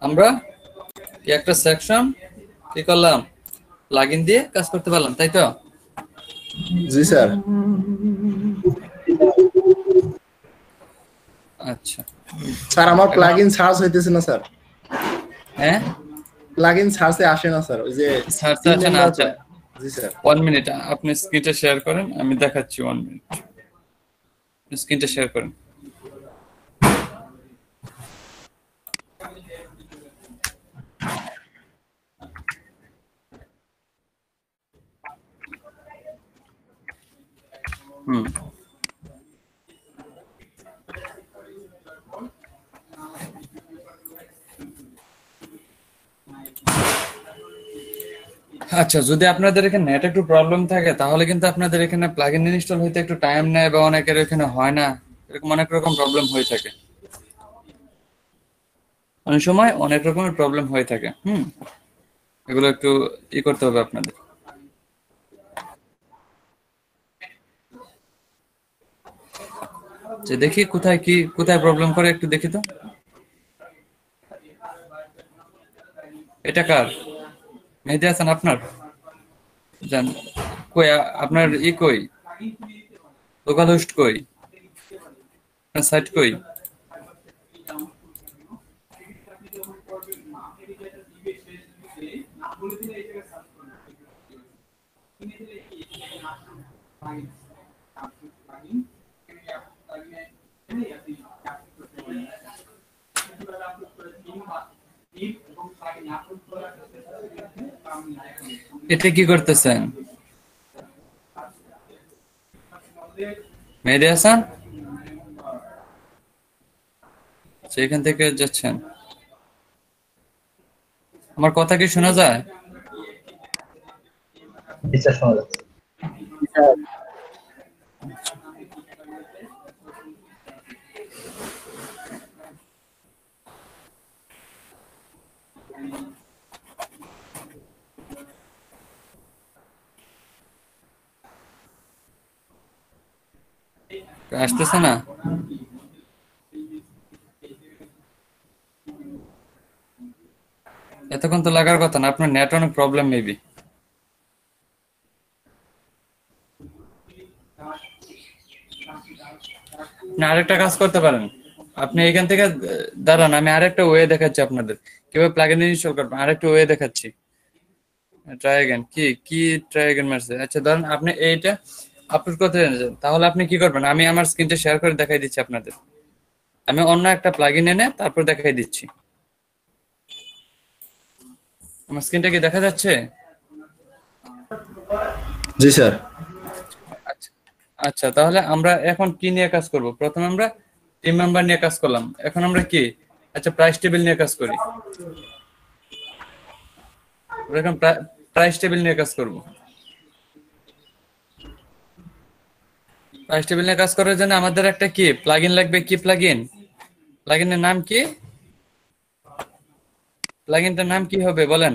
আমরা কি একটা সেকশন কি করলাম, প্লাগইন দিয়ে কাজ করতে পারলাম, তাই তো? জি স্যার। আচ্ছা স্যার আমার এখন প্লাগইন সার্চ হইতেছে না স্যার। হ্যাঁ, প্লাগইন সার্চে আসে না স্যার, ওই যে সার্চে টিম আসে না। মেম্বার আচ্ছা জি স্যার। 1 মিনিট, আপনি স্ক্রিনটা শেয়ার করেন, আমি দেখাচ্ছি। 1 মিনিট স্ক্রিনটা শেয়ার করেন। হুম, আচ্ছা যদি আপনাদের এখানে নেট একটু প্রবলেম থাকে তাহলে কিন্তু আপনাদের এখানে প্লাগইন ইনস্টল হইতে একটু টাইম নেয়, বা অনেকের এখানে হয় না, এরকম অনেক রকম প্রবলেম হয়ে থাকে। অনেক সময় অনেক রকমের প্রবলেম হয়ে থাকে। এগুলো একটু করতে হবে আপনাদের। যে দেখি কোথায় প্রবলেম করে, একটু দেখি তো। এটা কার? মেহেদি হাসান আপনার? জান কই আপনার কই, লোকাল হোস্ট কই, আপনার সাইট কই? এটা কি করতেছেন মেহেদি হাসান? সেখান থেকে যাচ্ছেন, আমার কথা কি শোনা যায়? টিচার শোনা যাচ্ছে। আসতেছে না? এতক্ষণ তো লাগার কথা না, আপনার নেট অনেক প্রবলেম মেবি। না আরেকটা কাজ করতে পারেন, আপনি এখান থেকে দাঁড়ান, আমি আরেকটা ওয়ে দেখাচ্ছি আপনাদের কিভাবে প্লাগইন ইনস্টল করবেন। আরেকটা ওয়ে দেখাচ্ছি। ট্রাই অ্যাগেন কি ট্রাই অ্যাগেন মারছে। আচ্ছা ধরেন আপনি এইটা আপলোড করতে চান, তাহলে আপনি কি করবেন, আমি আমার স্ক্রিনটা শেয়ার করে দেখাই দিচ্ছি আপনাদের। আমি অন্য একটা প্লাগইন এনে তারপর দেখাই দিচ্ছি। আমার স্ক্রিনটা কি দেখা যাচ্ছে? জি স্যার। আচ্ছা আচ্ছা, তাহলে আমরা এখন কি নিয়ে কাজ করব? প্রথমে আমরা টিম মেম্বার নিয়ে কাজ করলাম, এখন আমরা কি, আচ্ছা প্রাইস টেবিল নিয়ে কাজ করি। আমরা এখন প্রাইস টেবিল নিয়ে কাজ করব। প্রাইস টেবিল নিয়ে কাজ করার জন্য আমাদের একটা কি প্লাগইন লাগবে। কি প্লাগইন? প্লাগইনের নাম কি? প্লাগইনটার নাম কি হবে বলেন?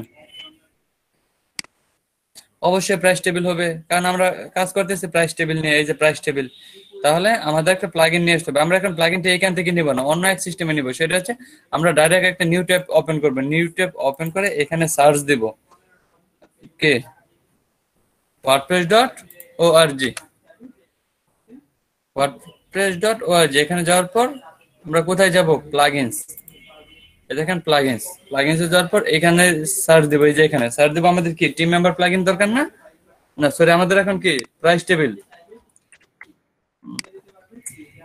অবশ্যই প্রাইস টেবিল হবে, কারণ আমরা কাজ করতেছি প্রাইস টেবিল নিয়ে। এই যে প্রাইস টেবিল, তাহলে আমাদের একটা প্লাগইন নিয়ে আসতে হবে। আমরা এখন প্লাগইনটা এখান থেকে নিব না, অন্য এক সিস্টেমে নিব। সেটা হচ্ছে আমরা ডাইরেক্ট একটা নিউ ট্যাব ওপেন করব। নিউ ট্যাব ওপেন করে এখানে সার্চ দেব কে wordpress.org। wordpress.org এখানে যাওয়ার পর আমরা কোথায় যাব? প্লাগইনস। এই দেখেন প্লাগইনস, প্লাগইনসে যাওয়ার পর এখানে সার্চ দেব। এই যে এখানে সার্চ দেব, আমাদের কি টিম মেম্বার প্লাগইন দরকার না? না সরি, আমাদের এখন কি price table.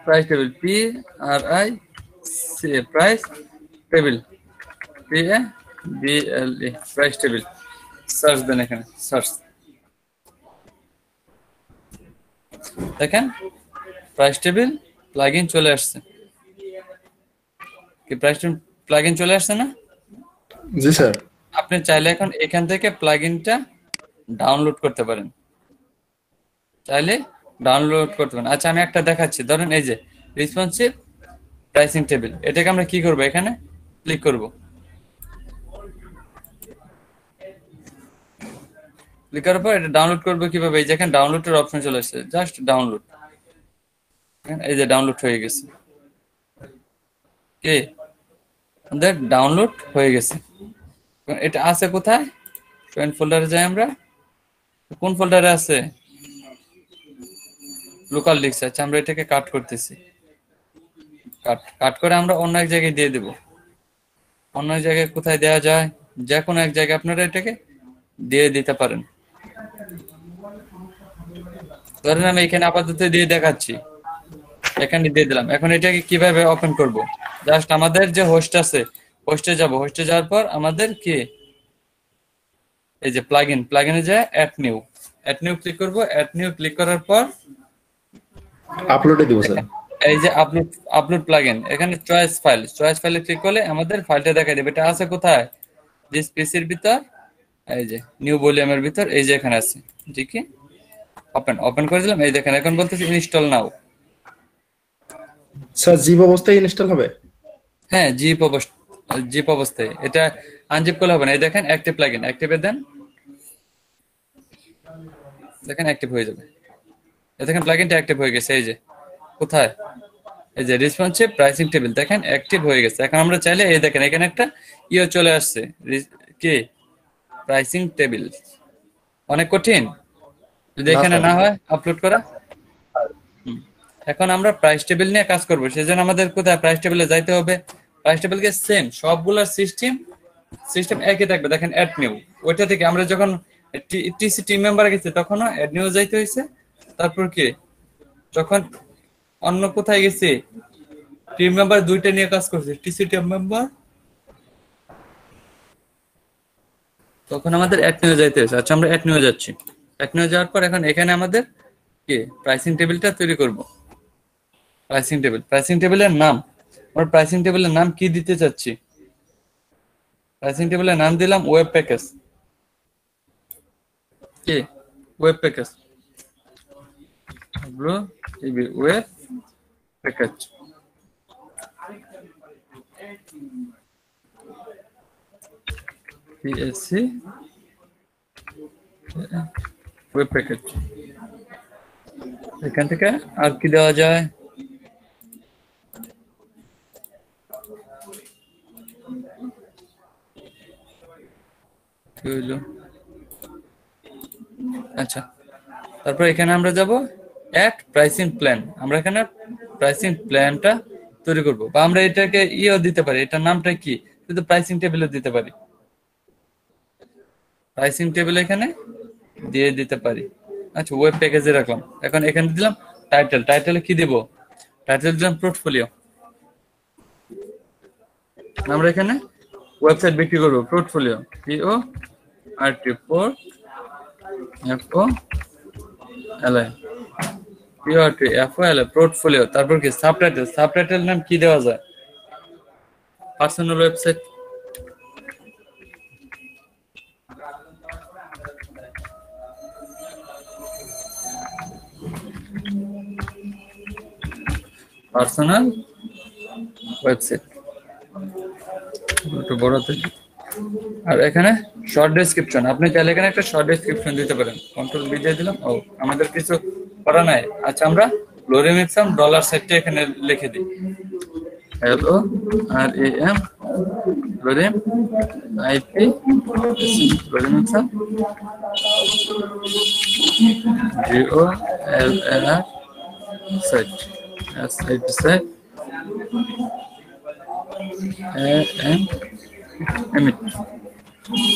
Price table PRIC price table PABLE price table. Search দেন, এখানে সার্চ দেখেন প্রাইস টেবিল প্লাগইন চলে আসছে। কি প্রাইস টেবিল প্লাগইন চলে আসছে না? জি স্যার। আপনি চাইলে এখন এখান থেকে প্লাগইনটা ডাউনলোড করতে পারেন, চাইলে ডাউনলোড করতে পারেন। আচ্ছা আমি একটা দেখাচ্ছি, ধরেন এই যে রেসপন্সিভ প্রাইসিং টেবিল, এটাকে আমরা কি করব, এখানে ক্লিক করব। ক্লিক করার পর এটা ডাউনলোড করবো কিভাবে? এই যেখানে ডাউনলোডের অপশন চলে আসছে, জাস্ট ডাউনলোড। এই যে ডাউনলোড হয়ে গেছে। কে আমাদের ডাউনলোড হয়ে গেছে। এটা আছে কোথায়? জয়েন্ট ফোল্ডারে যাই আমরা। কোন ফোল্ডারে আছে? Local disk. আচ্ছা, আমরা এটাকে কাট করতেছি। কাট কাট করে আমরা অন্য এক জায়গায় দিয়ে দেব। অন্য এক জায়গায় কোথায় দেওয়া যায়? যে কোনো এক জায়গায় আপনারা এটাকে দিয়ে দিতে পারেন। ধরেন আমি এখানে আপাতত দিয়ে দেখাচ্ছি, এখানে দিয়ে দিলাম। এখন এটাকে কিভাবে ওপেন করব? জাস্ট আমাদের যে হোস্ট আছে, হোস্টে যাব। হোস্টে যাওয়ার পর আমাদের কি এই যে প্লাগইনে যায় অ্যাড নিউ ক্লিক করব। অ্যাড নিউ ক্লিক করার পর আপলোডে দিব স্যার। এই যে আপলোড প্লাগইন, এখানে চয়েস ফাইলে ক্লিক করলে আমাদের ফাইলটা দেখাই দেবে। এটা আছে কোথায়? দিস পিসির ভিতর, এই যে নিউ ভলিউমের ভিতর, এই যে এখানে আছে। ঠিক কি ওপেন করে দিলাম। এই দেখেন এখন বলতেছে ইনস্টল নাও। স্যার জিপ অবস্থায় ইনস্টল হবে? হ্যাঁ, জিপ অবস্থায়। এটা আনজিপ করলে হবে না। এই দেখেন অ্যাক্টিভ প্লাগইন, অ্যাক্টিভে দেন, দেখেন অ্যাক্টিভ হয়ে যাবে। এই দেখেন প্লাগইনটা অ্যাক্টিভ হয়ে গেছে। এই যে কোথায়? এই যে রেসপন্সিভ প্রাইসিং টেবিল, দেখেন অ্যাক্টিভ হয়ে গেছে। এখন আমরা চাইলে এই দেখেন এখানে একটা চলে আসছে, কি প্রাইসিং টেবিল। অনেক কঠিন যদি না এখানে স্যার। না হয় আপলোড করা। হুম। এখন আমরা প্রাইস টেবিল নিয়ে কাজ করবো, সেজন্য আমাদের কোথায় প্রাইস টেবিলে যাইতে হবে। প্রাইস টেবিলকে সেম সবগুলোর সিস্টেম একই থাকবে। দেখেন অ্যাড নিউ, ওইটা থেকে আমরা যখন টিসি টিম মেম্বার গেছি তখনও অ্যাড নিউ যাইতে হয়েছে। তারপর কি যখন অন্য কোথায় গেছি, টিম মেম্বার দুইটা নিয়ে কাজ করছে, টিসি টিম মেম্বার, তখন আমাদের এক নিয়ে যাইতে হয়েছে। আচ্ছা, আমরা এক নিয়ে যাচ্ছি। এক নিয়ে যাওয়ার পর এখন এখানে আমাদের কি প্রাইসিং টেবিলটা তৈরি করব। প্রাইসিং টেবিলের নাম, আমরা প্রাইসিং টেবিলের নাম কি দিতে চাচ্ছি? প্রাইসিং টেবিলের নাম দিলাম ওয়েব প্যাকেজ। কি web package, web package. PSC web package. এখান থেকে আর কি দেওয়া যায়? কি হইলো? আচ্ছা, তারপর এখানে আমরা যাব অ্যাড প্রাইসিং প্ল্যান। আমরা এখানে প্রাইসিং প্ল্যানটা তৈরি করব, বা আমরা এটাকে দিতে পারি। এটার নামটা কি শুধু প্রাইসিং টেবিলে দিতে পারি। প্রাইসিং টেবিল এখানে দিয়ে দিতে পারি। আচ্ছা, ওয়েব প্যাকেজে রাখলাম। এখন এখানে দিলাম টাইটেলে কি দিব? টাইটেল দিলাম পোর্টফোলিও। আমরা এখানে ওয়েবসাইট বিক্রি করবো, পোর্টফোলিও, পিও আর টি পোর্ট এফও এলআই, পিও আর টি এফও এলআই, পোর্টফোলিও। তারপর কি সাবটাইটেল নাম কি দেওয়া যায়? Personal website. পার্সোনাল ওয়েবসাইট একটু বড় থেকে। আর এখানে শর্ট ডেসক্রিপশন, আপনি চাইলে এখানে একটা শর্ট ডেসক্রিপশন দিতে পারেন। কন্ট্রোল বি দিয়ে দিলাম। ও, আমাদের কিছু করা নাই। আচ্ছা, আমরা লোরেম এক্সাম ডলার সাইটটা এখানে লিখে দিই। LORAM লোরেম আইপি লোরেম এক্সাম GOLLR সাইট সাইট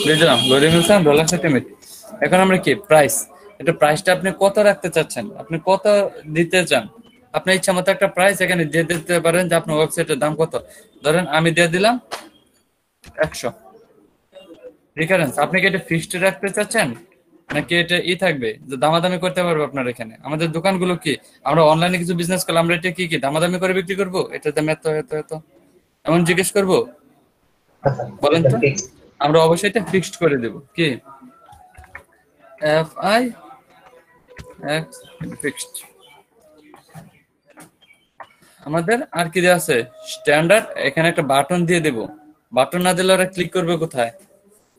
বুঝলাম, লোডিং মিলসাম ডলার সাথে মিট। এখন আমরা কি প্রাইস, এটা প্রাইসটা আপনি কত রাখতে চাচ্ছেন, আপনি কত দিতে চান, আপনার ইচ্ছা মতো একটা প্রাইস এখানে দিয়ে দিতে পারেন যে আপনার ওয়েবসাইটের দাম কত। ধরেন আমি দিয়ে দিলাম 100 রিকারেন্স। আপনি কি এটা ফিক্সড রাখতে চাচ্ছেন নাকি এটা থাকবে যে দামাদামি করতে পারবো? আপনার এখানে আমাদের দোকানগুলো কি, আমরা অনলাইনে কিছু বিজনেস করলে আমরা এটা কি দামাদামি করে বিক্রি করবো? এটার দাম এত এত এত এমন জিজ্ঞেস করবো? বলেন তো। আমরা অবশ্যই এটা ফিক্সড করে দেব। কি FI X ফিক্সড। আমাদের আর কি দেওয়া আছে? স্ট্যান্ডার্ড। এখানে একটা বাটন দিয়ে দেব। বাটন না দিলে ওরা ক্লিক করবে কোথায়?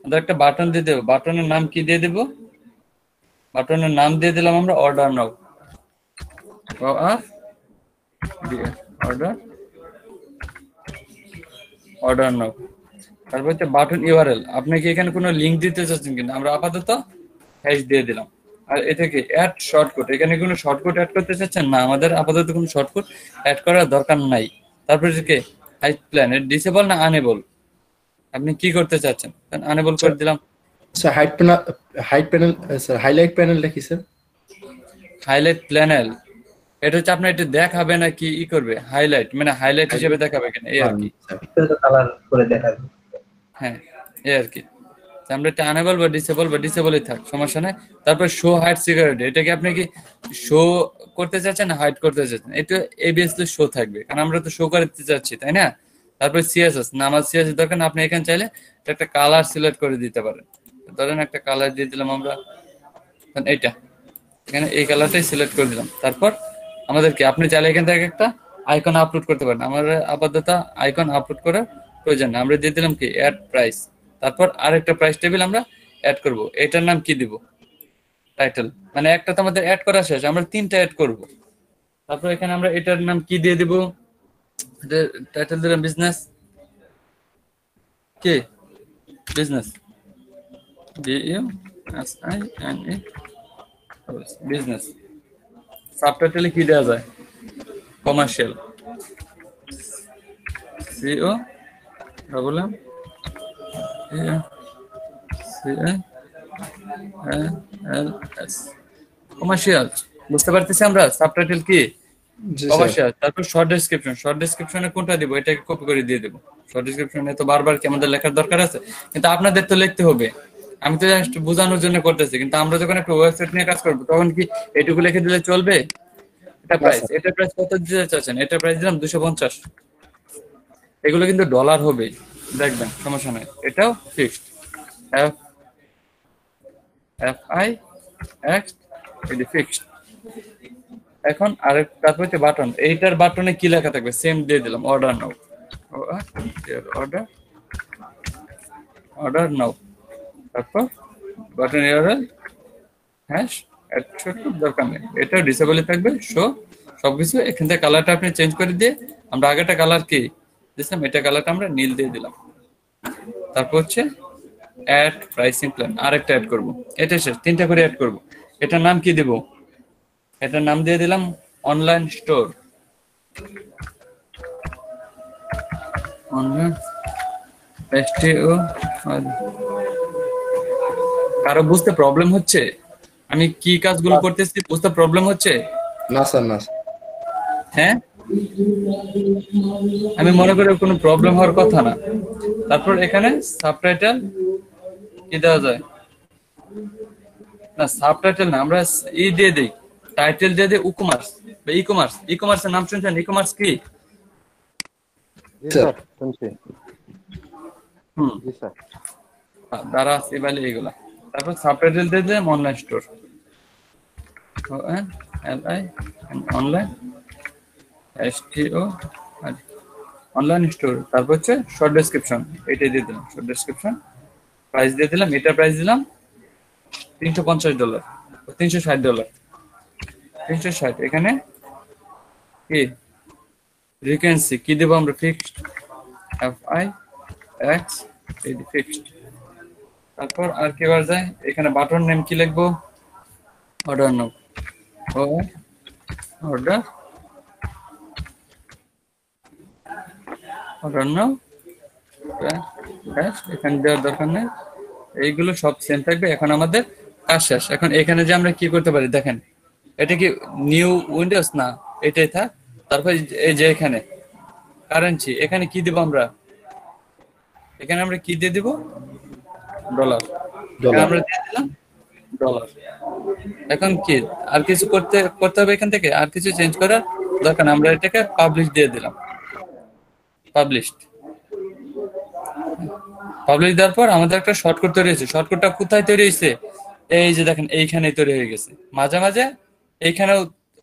আমাদের একটা বাটন দিয়ে দেবো। বাটনের নাম কি দিয়ে দেব? বাটনের নাম দিয়ে দিলাম আমরা অর্ডার নাও। অর্ডার অর্ডার নাও। তারপর হচ্ছে বাটন ইউআরএল, আপনি কি এখানে কোনো লিংক দিতে চাচ্ছেন কিনা, আমরা আপাতত হ্যাশ দিয়ে দিলাম। আর এটা কি অ্যাড শর্টকাট, এখানে কোনো শর্টকাট অ্যাড করতে চাচ্ছেন না, আমাদের আপাতত কোনো শর্টকাট অ্যাড করার দরকার নাই। তারপরে কি হাইট প্ল্যান, ডিসেবল না আনেবল, আপনি কি করতে চাচ্ছেন, আনেবল করে দিলাম। Sir height panel sir highlight প্যানেলটা কি স্যার? হাইলাইট প্যানেল, এটা হচ্ছে আপনার এটা দেখাবে না কি ই করবে, হাইলাইট মানে হাইলাইট হিসেবে দেখাবে কেন, এই আর কি। কালার করে দেখাবে। হ্যাঁ এই আর কি, আমরা এটা আনেবল বা ডিসেবলই থাক, সমস্যা নাই। তারপর শো হাইট সিকিউরিটি, এটা কি আপনি কি শো করতে চাচ্ছেন না হাইড করতে চাচ্ছেন, এটা এবিএসলি শো থাকবে কারণ আমরা তো শো করতে চাচ্ছি, তাই না। তারপর সিএসএস, না আমার সিএসএস দরকার না, আপনি এখানে চাইলে একটা কালার সিলেক্ট করে দিতে পারেন। ধরেন একটা কালার দিয়ে দিলাম আমরা, এইটা এখানে এই কালারটাই সিলেক্ট করে দিলাম। তারপর আমাদের কি, আপনি চাইলে এখান থেকে একটা আইকন আপলোড করতে পারেন, আমার আপাতত আইকন আপলোড করার প্রয়োজন না, আমরা দিয়ে দিলাম কি অ্যাড প্রাইস। তারপর আরেকটা প্রাইস টেবিল আমরা অ্যাড করব, এটার নাম কি দিব, টাইটেল, মানে একটা তো আমাদের অ্যাড করা শেষ, আমরা তিনটা অ্যাড করব। তারপর এখানে আমরা এটার নাম কি দিয়ে দিব, টাইটেল দিলাম বিজনেস, কি বিজনেস, BUSINE বিজনেস। সাবটাইটেলে কি দেওয়া যায়, commercial, CO double M CILS, commercial, বুঝতে পারতেছি আমরা সাবটাইটেল কি জি স্যার। কমার্শিয়াল। তারপর শর্ট ডেসক্রিপশনে কোনটা দিব, এটাকে কপি করে দিয়ে দেবো। শর্ট ডেসক্রিপশনে তো বারবার কি আমাদের লেখার দরকার আছে, কিন্তু আপনাদের তো লিখতে হবে, আমি তো জাস্ট বোঝানোর জন্য করতেছি, কিন্তু আমরা যখন একটা ওয়েবসাইট নিয়ে কাজ করবো তখন কি এটুকু লিখে দিলে চলবে। এটা প্রাইস কত দিতে চাচ্ছেন, এটা প্রাইস দিলাম 250, এগুলো কিন্তু ডলার হবে, দেখবেন সমস্যা নাই, এটাও ফিক্সড, FIX এটি ফিক্সড। এখন আরেক, তারপর হচ্ছে বাটন, এইটার বাটনে কি লেখা থাকবে সেম দিয়ে দিলাম, অর্ডার নাও, অর্ডার নাও। তারপর বাটন ইউআরএল হ্যাশ অ্যাড দরকার নেই, এটা ডিসেবলই থাকবে, শো সবকিছু। এখান থেকে কালারটা আপনি চেঞ্জ করে দিয়ে, আমরা আগেটা কালার কি দিলাম, এটা কালারটা আমরা নীল দিয়ে দিলাম। তারপর হচ্ছে অ্যাড প্রাইসিং প্ল্যান, আরেকটা অ্যাড করব, এটা শেষ, তিনটা করে অ্যাড করব। এটার নাম কি দেব, এটার নাম দিয়ে দিলাম অনলাইন স্টোর, অনলাইন STO। কারো বুঝতে প্রবলেম হচ্ছে আমি কি কাজগুলো করতেছি, বুঝতে প্রবলেম হচ্ছে? না স্যার, না স্যার। হ্যাঁ, আমি মনে করি কোনো প্রবলেম হওয়ার কথা না। তারপর এখানে সাবটাইটেল কি দেওয়া যায়, না সাবটাইটেল না, আমরা ই দিয়ে দিই, টাইটেল দিয়ে দিই উকমার্স বা ই কমার্সের নাম শুনছেন, ই কমার্স কি? স্যার শুনছি। হুম, জি স্যার। দ্বারা এবারে এগুলা। তারপর সাবটাইটেল দিয়ে দিলাম online store, ONLI online STO online store. তারপর হচ্ছে শর্ট ডেসক্রিপশন, এটাই দিয়ে দিলাম শর্ট ডেসক্রিপশন। প্রাইস দিয়ে দিলাম, এটা প্রাইস দিলাম $350, $360, 360। এখানে কি ফ্রিকোয়েন্সি কি দেবো আমরা, ফিক্সড, FIX এটি ফিক্সড। তারপর আর কি বার যায়, এখানে বাটন নেম কি লিখবো, অর্ডার নাও, অর্ডার নাও, এখানে দেওয়ার দরকার নেই, এইগুলো সব সেম থাকবে। এখন আমাদের কাজ শেষ। এখন এখানে যে আমরা কি করতে পারি দেখেন, এটা কি নিউ উইন্ডোজ না, এটাই থাক। তারপর এই যে এখানে কারেন্সি, এখানে কি দিব আমরা, এখানে আমরা কি দিয়ে দিব, ডলার, আমরা দিয়ে দিলাম ডলার। এখন কি আর কিছু করতে হবে এখান থেকে, আর কিছু চেঞ্জ করার দরকার না, আমরা এটাকে পাবলিশ দিয়ে দিলাম, পাবলিশড। পাবলিশ দেওয়ার পর আমাদের একটা শর্টকাট তৈরি হয়েছে, শর্টকাটটা কোথায় তৈরি হয়েছে, এই যে দেখেন এইখানে তৈরি হয়ে গেছে, মাঝে মাঝে এইখানেও,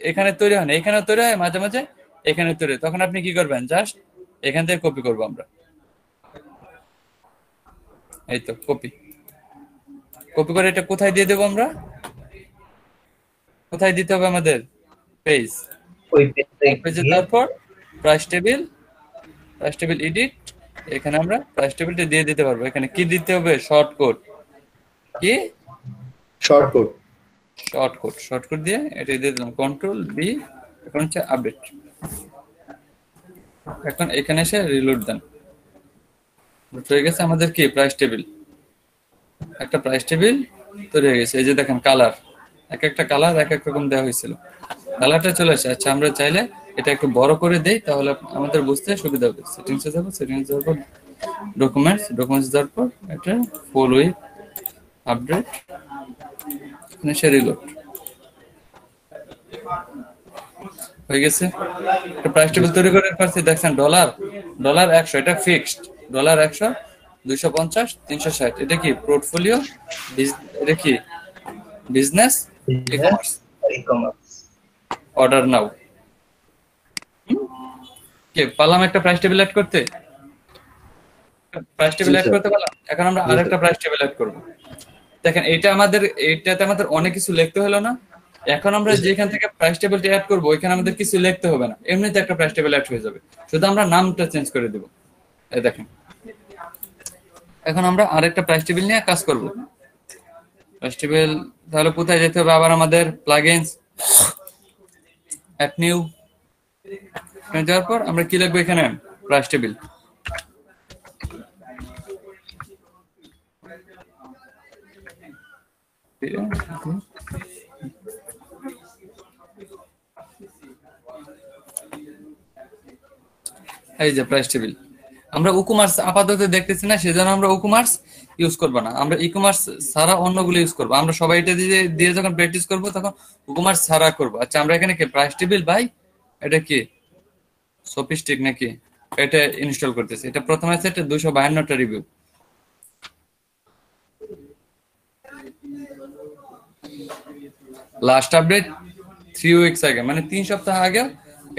এখানে তৈরি হয় না, এখানেও তৈরি হয়, মাঝে মাঝে এখানে তৈরি হয়। তখন আপনি কি করবেন, জাস্ট এখান থেকে কপি করবো আমরা, এই তো কপি করে এটা কোথায় দিয়ে দেবো আমরা, কোথায় দিতে হবে আমাদের, পেজ, ওই পেজে। তারপর প্রাইস টেবিল এডিট, এখানে আমরা প্রাইস টেবিলটা দিয়ে দিতে পারবো। এখানে কি দিতে হবে? Short code. কি শর্ট কোড। শর্ট কোড দিয়ে এটা দিয়ে দিলাম কন্ট্রোল বি। এখন হচ্ছে আপডেট। এখন এখানে এসে রিলোড দেন। হয়ে গেছে আমাদের কি প্রাইস টেবিল। একটা প্রাইস টেবিল তৈরি হয়ে গেছে। এই যে দেখেন কালার, এক একটা কালার এক এক রকম দেওয়া হয়েছিল, কালারটা চলে আসে। আচ্ছা আমরা চাইলে এটা একটু বড় করে দেই, তাহলে আমাদের বুঝতে সুবিধা হবে। সেটিংসে যাবো, সেটিংস যাওয়ার পর ডকুমেন্টস যাওয়ার পর এটা ফুল উইথ আপডেট, এখানে সে রিলোড হয়ে গেছে। একটা প্রাইস টেবিল তৈরি করে পারছি। দেখছেন ডলার 100 এটা ফিক্সড, ডলার 100, 250, 360 এটা কি পোর্টফোলিও, এটা কি business business e e-commerce. Order now. কে পারলাম একটা প্রাইস টেবিল অ্যাড করতে? প্রাইস টেবিল জি অ্যাড স্যার। করতে পারলাম। এখন আমরা জি আরেকটা স্যার। প্রাইস টেবিল অ্যাড করব। দেখেন এইটাতে আমাদের অনেক কিছু লিখতে হলো না। এখন আমরা জি স্যার। যেখান থেকে প্রাইস টেবিলটা অ্যাড করব ওইখানে আমাদের কিছু লিখতে হবে না, এমনিতে একটা প্রাইস টেবিল অ্যাড হয়ে যাবে। শুধু আমরা নামটা চেঞ্জ করে দেব। এই দেখেন এখন আমরা আরেকটা প্রাইস টেবিল নিয়ে কাজ করব। প্রাইস টেবিল তাহলে কোথায় যেতে হবে? আবার আমাদের প্লাগইনস, অ্যাড নিউ যাওয়ার পর আমরা কি লিখবো এখানে? Price table. এই যে প্রাইস টেবিল। আমরা উকুমার্স আপাতত দেখতেছি না, সেজন্য আমরা উকুমার্স ইউজ করবো না। আমরা ই কমার্স ছাড়া অন্যগুলো ইউজ করবো। আমরা সবাই এটা দিয়ে দিয়ে যখন প্র্যাকটিস করবো তখন উকুমার্স ছাড়া করবো। আচ্ছা আমরা এখানে কি প্রাইস টেবিল বাই এটা কি সফিস্টিক নাকি এটা ইনস্টল করতেছি। এটা প্রথমে আছে, এটা 252টা রিভিউ। লাস্ট আপডেট 3 উইকস আগে, মানে 3 সপ্তাহ আগে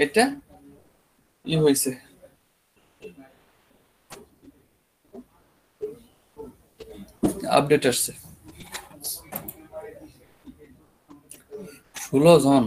এটা ই হয়েছে। আপডেট আসছে 16 জন।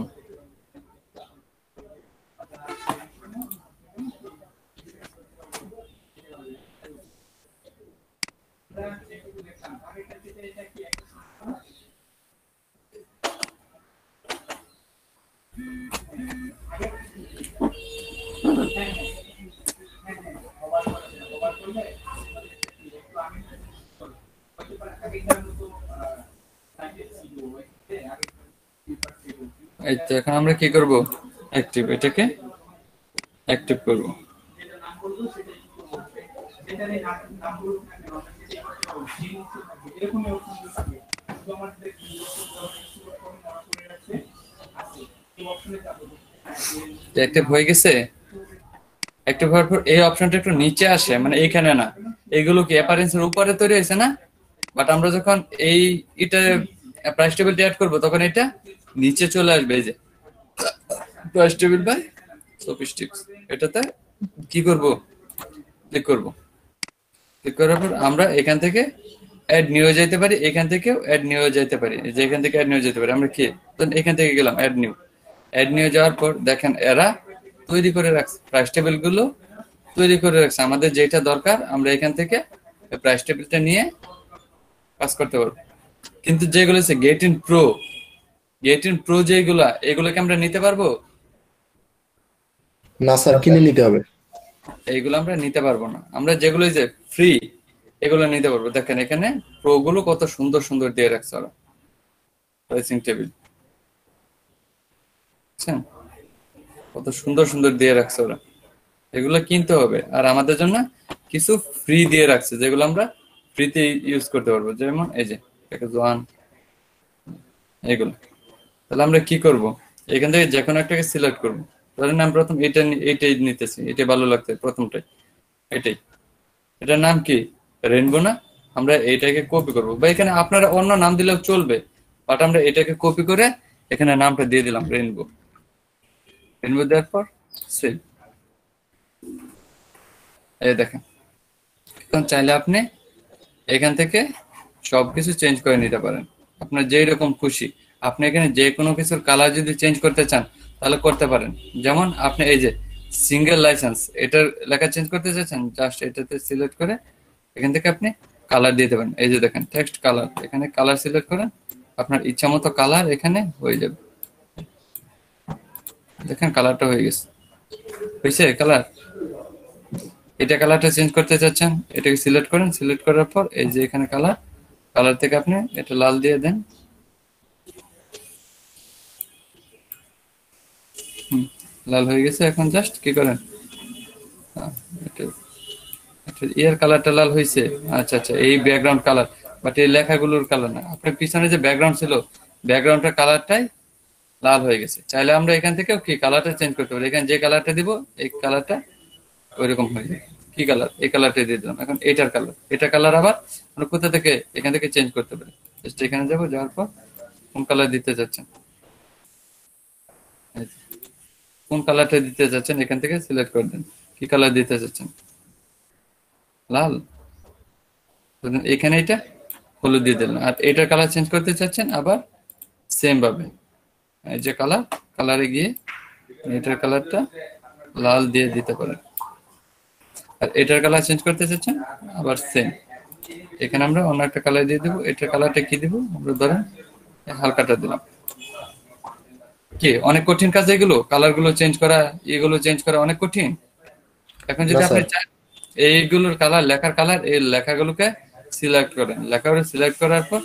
এই তো এখন আমরা কি করব? এটাকে অ্যাক্টিভ করব। অ্যাক্টিভ হয়ে গেছে। অ্যাক্টিভ হওয়ার পর এই অপশনটা একটু নিচে আসে, মানে এইখানে না, এগুলো কি অ্যাপারেন্সের উপরে তৈরি হয়েছে না? বাট আমরা যখন এটা প্রাইস টেবিল অ্যাড করব তখন এটা নিচে চলে আসবে। এই যে প্রাইস টেবিল বাই সফিস্টিক্স, এটাতে কি করব? ক্লিক করব। ক্লিক করার পর আমরা এখান থেকে অ্যাড নিউ যেতে পারি, এখান থেকেও অ্যাড নিউ যেতে পারি। যে এখান থেকে অ্যাড নিউ যেতে পারি আমরা কি, তো এখান থেকে গেলাম অ্যাড নিউ যাওয়ার পর দেখেন এরা তৈরি করে রাখছে প্রাইস টেবিল গুলো, তৈরি করে রাখছে। আমাদের যেটা দরকার আমরা এখান থেকে প্রাইস টেবিলটা নিয়ে কাজ করতে পারবো। কিন্তু যেগুলো আছে গেট ইন প্রো যেগুলা, এগুলোকে আমরা নিতে পারবো? না স্যার, কিনে নিতে হবে। এইগুলো আমরা নিতে পারবো না। আমরা যেগুলো যে ফ্রি এগুলো নিতে পারবো। দেখেন এখানে প্রো গুলো কত সুন্দর সুন্দর দিয়ে রাখছে ওরা, প্রাইসিং টেবিল কত সুন্দর সুন্দর দিয়ে রাখছে ওরা। এগুলো কিনতে হবে। আর আমাদের জন্য কিছু ফ্রি দিয়ে রাখছে যেগুলো আমরা ফ্রিতে ইউজ করতে পারবো। যেমন এই যে প্যাকেজ 1 এগুলো। তাহলে আমরা কি করব? এখান থেকে যে কোনো একটাকে সিলেক্ট করব। ধরেন আমি প্রথম এইটাই নিতেছি, এটাই ভালো লাগছে প্রথমটাই, এটাই। এটার নাম কি? রেনবো না? আমরা এইটাকে কপি করব, বা এখানে আপনারা অন্য নাম দিলেও চলবে, বাট আমরা এটাকে কপি করে এখানে নামটা দিয়ে দিলাম রেনবো। দেওয়ার পর সেভ। এই দেখেন এখন চাইলে আপনি এখান থেকে সবকিছু চেঞ্জ করে নিতে পারেন আপনার যেই রকম খুশি। আপনি এখানে যে কোনো কিছুর কালার যদি চেঞ্জ করতে চান তাহলে করতে পারেন। যেমন আপনি এই যে সিঙ্গেল লাইসেন্স এটার লেখা চেঞ্জ করতে চাচ্ছেন, জাস্ট এটাতে সিলেক্ট করে এখান থেকে আপনি কালার দিয়ে দেবেন। এই যে দেখেন টেক্সট কালার, এখানে কালার সিলেক্ট করেন, আপনার ইচ্ছা মতো কালার এখানে হয়ে যাবে। দেখেন কালারটা হয়ে গেছে, হয়েছে কালার। এটা কালারটা চেঞ্জ করতে চাচ্ছেন, এটাকে সিলেক্ট করেন, সিলেক্ট করার পর এই যে এখানে কালার, কালার থেকে আপনি এটা লাল দিয়ে দেন। লাল হয়ে গেছে। এখন জাস্ট কি করেন, এর কালারটা লাল হয়েছে। আচ্ছা আচ্ছা, এই ব্যাকগ্রাউন্ড কালার, বাট এই লেখাগুলোর কালার না। আপনার পিছনে যে ব্যাকগ্রাউন্ড ছিল, ব্যাকগ্রাউন্ডের কালারটাই লাল হয়ে গেছে। চাইলে আমরা এখান থেকেও কি কালারটা চেঞ্জ করতে পারি। এখানে যে কালারটা দিব এই কালারটা ওইরকম হয়ে যাবে। কি কালার, এই কালারটা দিয়ে দিলাম। এখন এটার কালার, এটা কালার আবার আমরা কোথা থেকে এখান থেকে চেঞ্জ করতে পারি। জাস্ট এখানে যাবো, যাওয়ার পর কোন কালার দিতে চাচ্ছেন, এই যে, কোন কালারটা দিতে চাচ্ছেন এখান থেকে সিলেক্ট করে দেন। কি কালার দিতে চাচ্ছেন, লাল, এখানে এটা হলুদ দিয়ে দিলেন। আর এটার কালার চেঞ্জ করতে চাচ্ছেন আবার সেম ভাবে, এই যে কালার, কালারে গিয়ে এটার কালারটা লাল দিয়ে দিতে পারেন। আর এটার কালার চেঞ্জ করতে চাচ্ছেন আবার সেম, এখানে আমরা অন্য একটা কালার দিয়ে দেবো। এটার কালারটা কি দিব, আমরা ধরেন হালকাটা দিলাম। কি অনেক কঠিন কাজ এগুলো, কালার গুলো চেঞ্জ করা, এগুলো চেঞ্জ করা অনেক কঠিন। এখন যদি না আপনি স্যার। চান এইগুলোর কালার, লেখার কালার, এই লেখাগুলোকে সিলেক্ট করেন। লেখাগুলো সিলেক্ট করার পর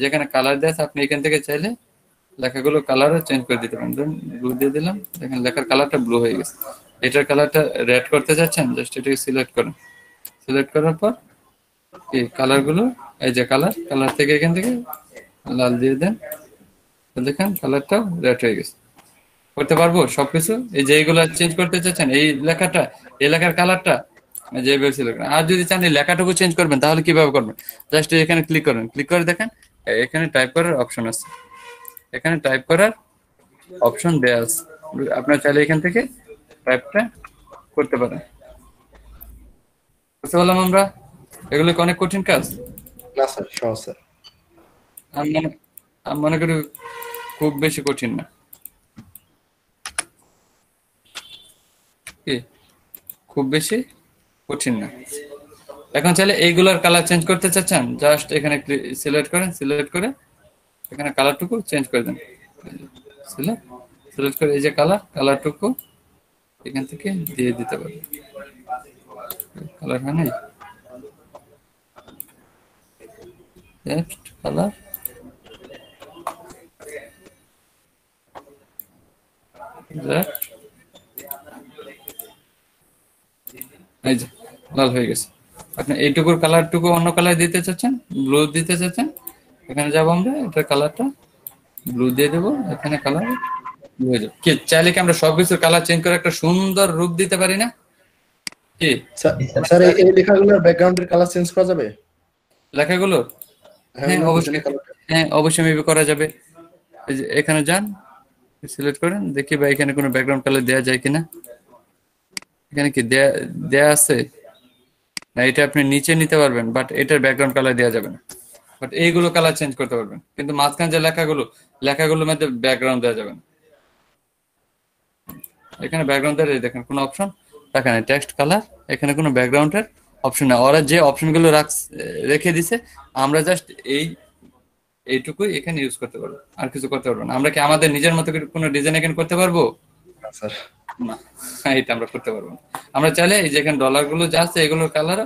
যেখানে কালার দেয় আপনি এখান থেকে চাইলে লেখাগুলো কালারও চেঞ্জ করে দিতে পারেন। ধরুন ব্লু দিয়ে দিলাম, দেখেন লেখার কালারটা ব্লু হয়ে গেছে। এটার কালারটা রেড করতে যাচ্ছেন, জাস্ট এটাকে সিলেক্ট করেন। সিলেক্ট করার পর এই কালার গুলো, এই যে কালার, কালার থেকে এখান থেকে লাল দিয়ে দেন, তো দেখেন কালারটা রেড হয়ে গেছে। করতে পারবো সবকিছু। এই যে এইগুলো চেঞ্জ করতে চাচ্ছেন, এই লেখাটা, এই লেখার কালারটা যে সিলেক্ট করেন। আর যদি চান এই লেখাটুকু চেঞ্জ করবেন তাহলে কিভাবে করবেন, জাস্ট এখানে ক্লিক করেন, ক্লিক করে দেখেন এখানে টাইপ করার অপশন আছে, এখানে টাইপ করার অপশন দেয়া আছে। আপনার চাইলে এখান থেকে টাইপটা করতে পারেন। বুঝতে পারলাম আমরা, এগুলো কি অনেক কঠিন কাজ? না স্যার, সহজ স্যার। আমি মনে করি খুব বেশি কঠিন না, কি খুব বেশি কঠিন না। এখন চাইলে এইগুলোর কালার চেঞ্জ করতে চাচ্ছেন, জাস্ট এখানে সিলেক্ট করেন, সিলেক্ট করে এখানে কালারটুকু চেঞ্জ করে দেন। সিলেক্ট সিলেক্ট করে এই যে কালার, কালারটুকু এখান থেকে দিয়ে দিতে পারেন। কালার হয় নাই, নেক্সট কালার, এই যে লাল হয়ে গেছে। আপনি এইটুকুর কালারটুকু অন্য কালার দিতে চাচ্ছেন, ব্লু দিতে চাচ্ছেন, এখানে যাবো আমরা, এটার কালারটা ব্লু দিয়ে দেবো, এখানে কালার ব্লু হয়ে যাবে। কি চাইলে কি আমরা সবকিছুর কালার চেঞ্জ করে একটা সুন্দর রূপ দিতে পারি না? কি স্যার এই লেখাগুলোর ব্যাকগ্রাউন্ডের কালার চেঞ্জ করা যাবে? লেখাগুলো, হ্যাঁ অবশ্যই, হ্যাঁ অবশ্যই মেবি করা যাবে। এই যে এখানে যান, সিলেক্ট করেন, দেখি বা এখানে কোনো ব্যাকগ্রাউন্ড কালার দেওয়া যায় কিনা। এখানে কি দেয়া আছে না, এটা আপনি নিচে নিতে পারবেন, বাট এটার ব্যাকগ্রাউন্ড কালার দেওয়া যাবে না। বাট এইগুলো কালার চেঞ্জ করতে পারবেন, কিন্তু মাঝখানে যে লেখাগুলোর মধ্যে ব্যাকগ্রাউন্ড দেওয়া যাবে না। এখানে ব্যাকগ্রাউন্ড দেওয়া দেখেন কোনো অপশন দেখা নেই, টেক্সট কালার, এখানে কোনো ব্যাকগ্রাউন্ডের অপশন না। ওরা যে অপশনগুলো রেখে দিছে, আমরা জাস্ট এইটুকুই এখানে ইউজ করতে পারবো, আর কিছু করতে পারবো না। আমরা কি আমাদের নিজের মতো কোনো ডিজাইন এখানে করতে পারবো? স্যার না, এটা আমরা করতে পারবো না। আমরা চাইলে এই যে এখানে ডলার গুলো যা আছে এগুলোর কালার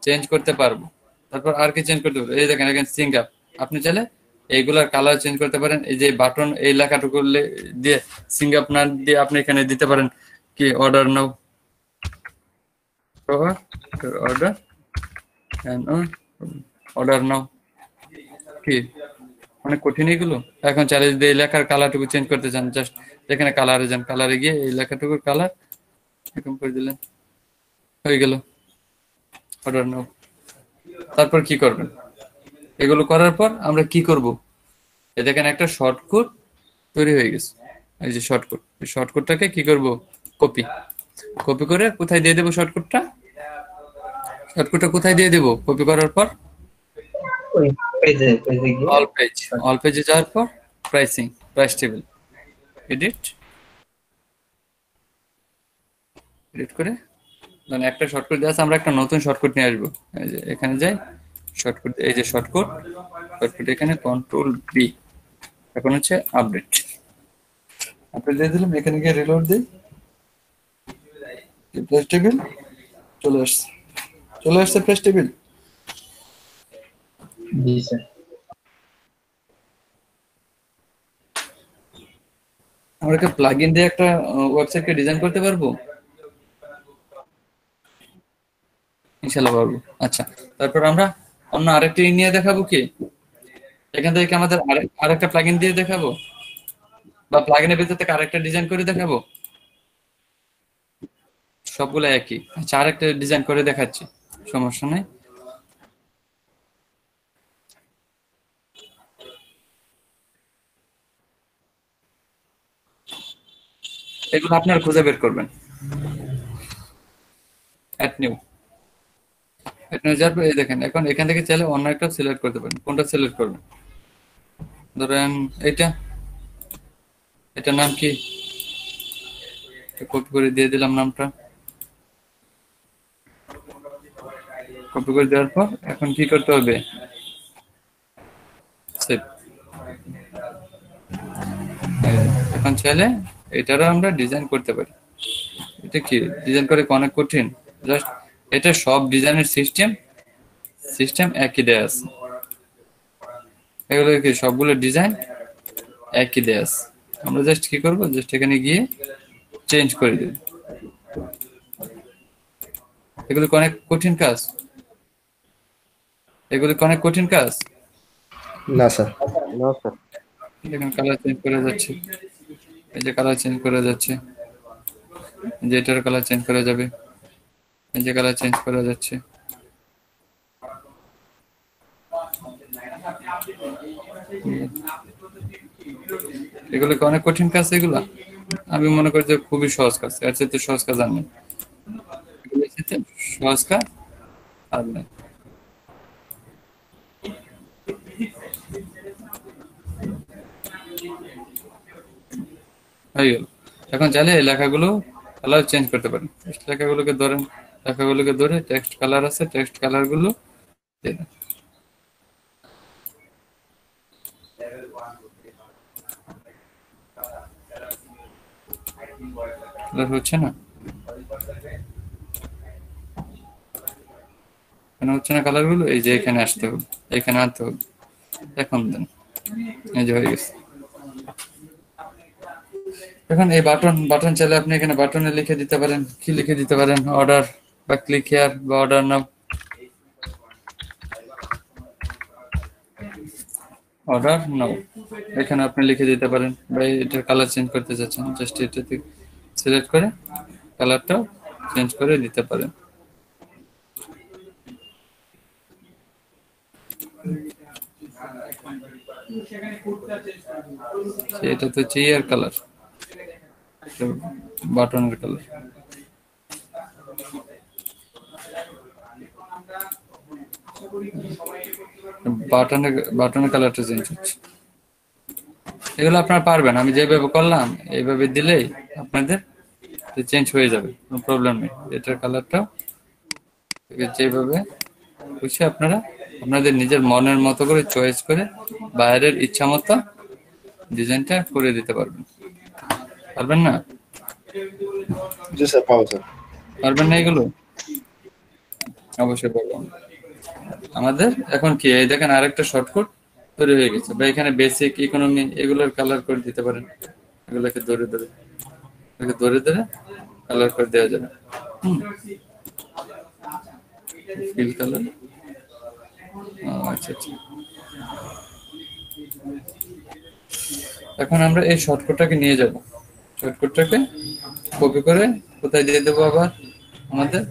চেঞ্জ করতে পারবো। তারপর আর কি চেঞ্জ করতে পারবো, এই দেখেন এখানে সিঙ্ক আপ, আপনি চাইলে এইগুলার কালার চেঞ্জ করতে পারেন। এই যে বাটন, এই লেখাটুকু দিয়ে সিঙ্ক আপ না দিয়ে আপনি এখানে দিতে পারেন কি অর্ডার নাও, অর্ডার অর্ডার নাও। কি অনেক কঠিন এগুলো। এখন চাইলে যদি এই লেখার কালারটুকু চেঞ্জ করতে চান, জাস্ট এখানে কালারে যান, কালারে গিয়ে এই লেখাটুকুর কালার এরকম করে দিলেন, হয়ে গেল অর্ডার নাও। তারপর কি করবেন, এগুলো করার পর আমরা কি করব, এই দেখেন একটা শর্টকাট তৈরি হয়ে গেছে। এই যে শর্টকাট, এই শর্টকাটটাকে কি করব, কপি করে কোথায় দিয়ে দেবো, শর্টকাটটা কোথায় দিয়ে দেবো কপি করার পর? ওই পেজে গিয়ে অল পেজে যাওয়ার পর প্রাইস টেবিল, এডিট, এডিট করে ধরেন একটা শর্টকাট দিয়ে আছে, আমরা একটা নতুন শর্টকাট নিয়ে আসবো। এই যে এখানে যাই, শর্টকাট, এই যে শর্টকাট, এখানে কন্ট্রোল বি। এখন হচ্ছে আপডেট, দিয়ে দিলাম। এখানে গিয়ে রিলোড দিই, প্রেস টেবিল চলে আসছে, প্রেস টেবিল। জি স্যার। আমরা কি প্লাগইন দিয়ে একটা ওয়েবসাইটকে ডিজাইন করতে পারবো? ইনশাল্লাহ পারবো। আচ্ছা, তারপর আমরা অন্য আরেকটি নিয়ে দেখাবো কি, এখান থেকে আমাদের আরেকটা প্লাগইন দিয়ে দেখাবো, বা প্লাগইনের ভিতর থেকে আরেকটা ডিজাইন করে দেখাবো। সবগুলো একই। আচ্ছা, আরেকটা ডিজাইন করে দেখাচ্ছি, সমস্যা নাই। এগুলো আপনারা খুঁজে বের করবেন। অ্যাড নিউ, যাওয়ার পর এই দেখেন, এখন এখান থেকে চাইলে অন্য একটা সিলেক্ট করতে পারেন। কোনটা সিলেক্ট করবেন? ধরেন এইটা, এটার নাম কি, কপি করে দিয়ে দিলাম নামটা। কপি করে দেওয়ার পর এখন কি করতে হবে? সেভ। এখন চাইলে এটারও আমরা ডিজাইন করতে পারি। এটা কি ডিজাইন করে অনেক কঠিন, জাস্ট এটা সব ডিজাইনের সিস্টেম একই দেয়া আছে। এগুলো কি সবগুলো ডিজাইন একই দেয়া আছে। আমরা জাস্ট কি করবো, জাস্ট এখানে গিয়ে চেঞ্জ করে দেব। এগুলো অনেক কঠিন কাজ, না স্যার। দেখেন কালার চেঞ্জ করে যাচ্ছে, এই যে কালার চেঞ্জ করে যাচ্ছে, এই যে এটার কালার চেঞ্জ করে যাবে, এই যে কালার চেঞ্জ করা যাচ্ছে। এগুলো কি অনেক কঠিন কাজ? এগুলা আমি মনে করি যে খুবই সহজ কাজ, এর চাইতে সহজ কাজ আর নেই। এগুলোর চাইতে সহজ কাজ আর নেই। হয়ে গেল। এখন চাইলে এই লেখাগুলো কালার চেঞ্জ করতে পারেন। লেখাগুলোকে ধরে টেক্সট কালার আছে, টেক্সট কালার গুলো দিয়ে দেন। কালার হচ্ছে না, এখানে হচ্ছে না কালার গুলো, এই যে এখানে আসতে হবে, এখানে আনতে হবে। এখন দেন, এই যে হয়ে গেছে। এখন এই বাটন চাইলে আপনি এখানে বাটনে লিখে দিতে পারেন, কি লিখে দিতে পারেন? অর্ডার বা ক্লিক হেয়ার বা অর্ডার নাও, এখানে আপনি লিখে দিতে পারেন। বা এটার কালার চেঞ্জ করতে চাচ্ছেন, জাস্ট এটাতে সিলেক্ট করে কালারটাও চেঞ্জ করে দিতে পারেন। এটা তো চেয়ার কালার, বাটনের কালার। বাটনের কালারটা চেঞ্জ হচ্ছে। এগুলো আপনারা পারবেন, আমি যেভাবে করলাম এইভাবে দিলেই আপনাদের চেঞ্জ হয়ে যাবে, কোনো প্রবলেম নেই। এটার কালারটাও যেভাবে খুশি আপনারা আপনাদের নিজের মনের মতো করে চয়েস করে বাইরের ইচ্ছা মতো ডিজাইনটা করে দিতে পারবেন। পারবেন না? জি স্যার, পাবো স্যার। পারবেন না এগুলো? অবশ্যই পারবেন। আমাদের এখন কি, এই দেখেন আরেকটা শর্টকাট তৈরি হয়ে গেছে। বা এখানে বেসিক, ইকোনমি এগুলোর কালার করে দিতে পারেন। এগুলোকে ধরে কালার করে দেওয়া যাবে। ফিল কালার, আচ্ছা। এখন আমরা এই শর্টকাটটাকে নিয়ে যাব, শর্টকাটটাকে কপি করে কোথায় দিয়ে দেবো? আবার আমাদের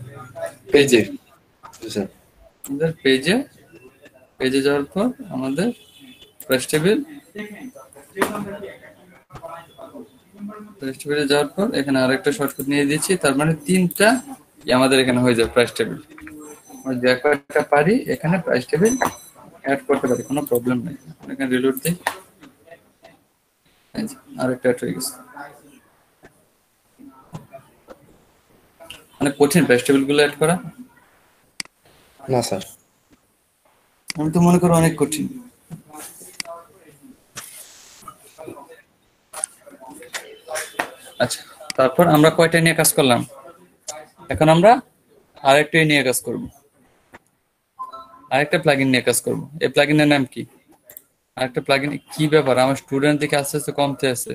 পেজে। জি স্যার। আমাদের পেজে যাওয়ার পর আমাদের প্রেস টেবিলে যাওয়ার পর এখানে আরেকটা শর্টকাট নিয়ে দিচ্ছি, তার মানে 3টা আমাদের এখানে হয়ে যাবে প্রাইস টেবিল। আমরা যে কয়টা পারি এখানে প্রাইস টেবিল অ্যাড করতে পারি, কোনো প্রবলেম নেই। এখানে রিলোড দিই, আরেকটা অ্যাড হয়ে গেছে। মানে কঠিন পেজ টেবিল গুলো অ্যাড করা? না স্যার। আমি তো মনে করি অনেক কঠিন। আচ্ছা, তারপর আমরা কয়টা নিয়ে কাজ করলাম? এখন আমরা আরেকটা নিয়ে কাজ করব, আরেকটা প্লাগইন নিয়ে কাজ করব। এই প্লাগইনের নাম কি? আরেকটা প্লাগইন কি ব্যাপার, আমার স্টুডেন্ট দিকে আস্তে আস্তে কমতে আছে।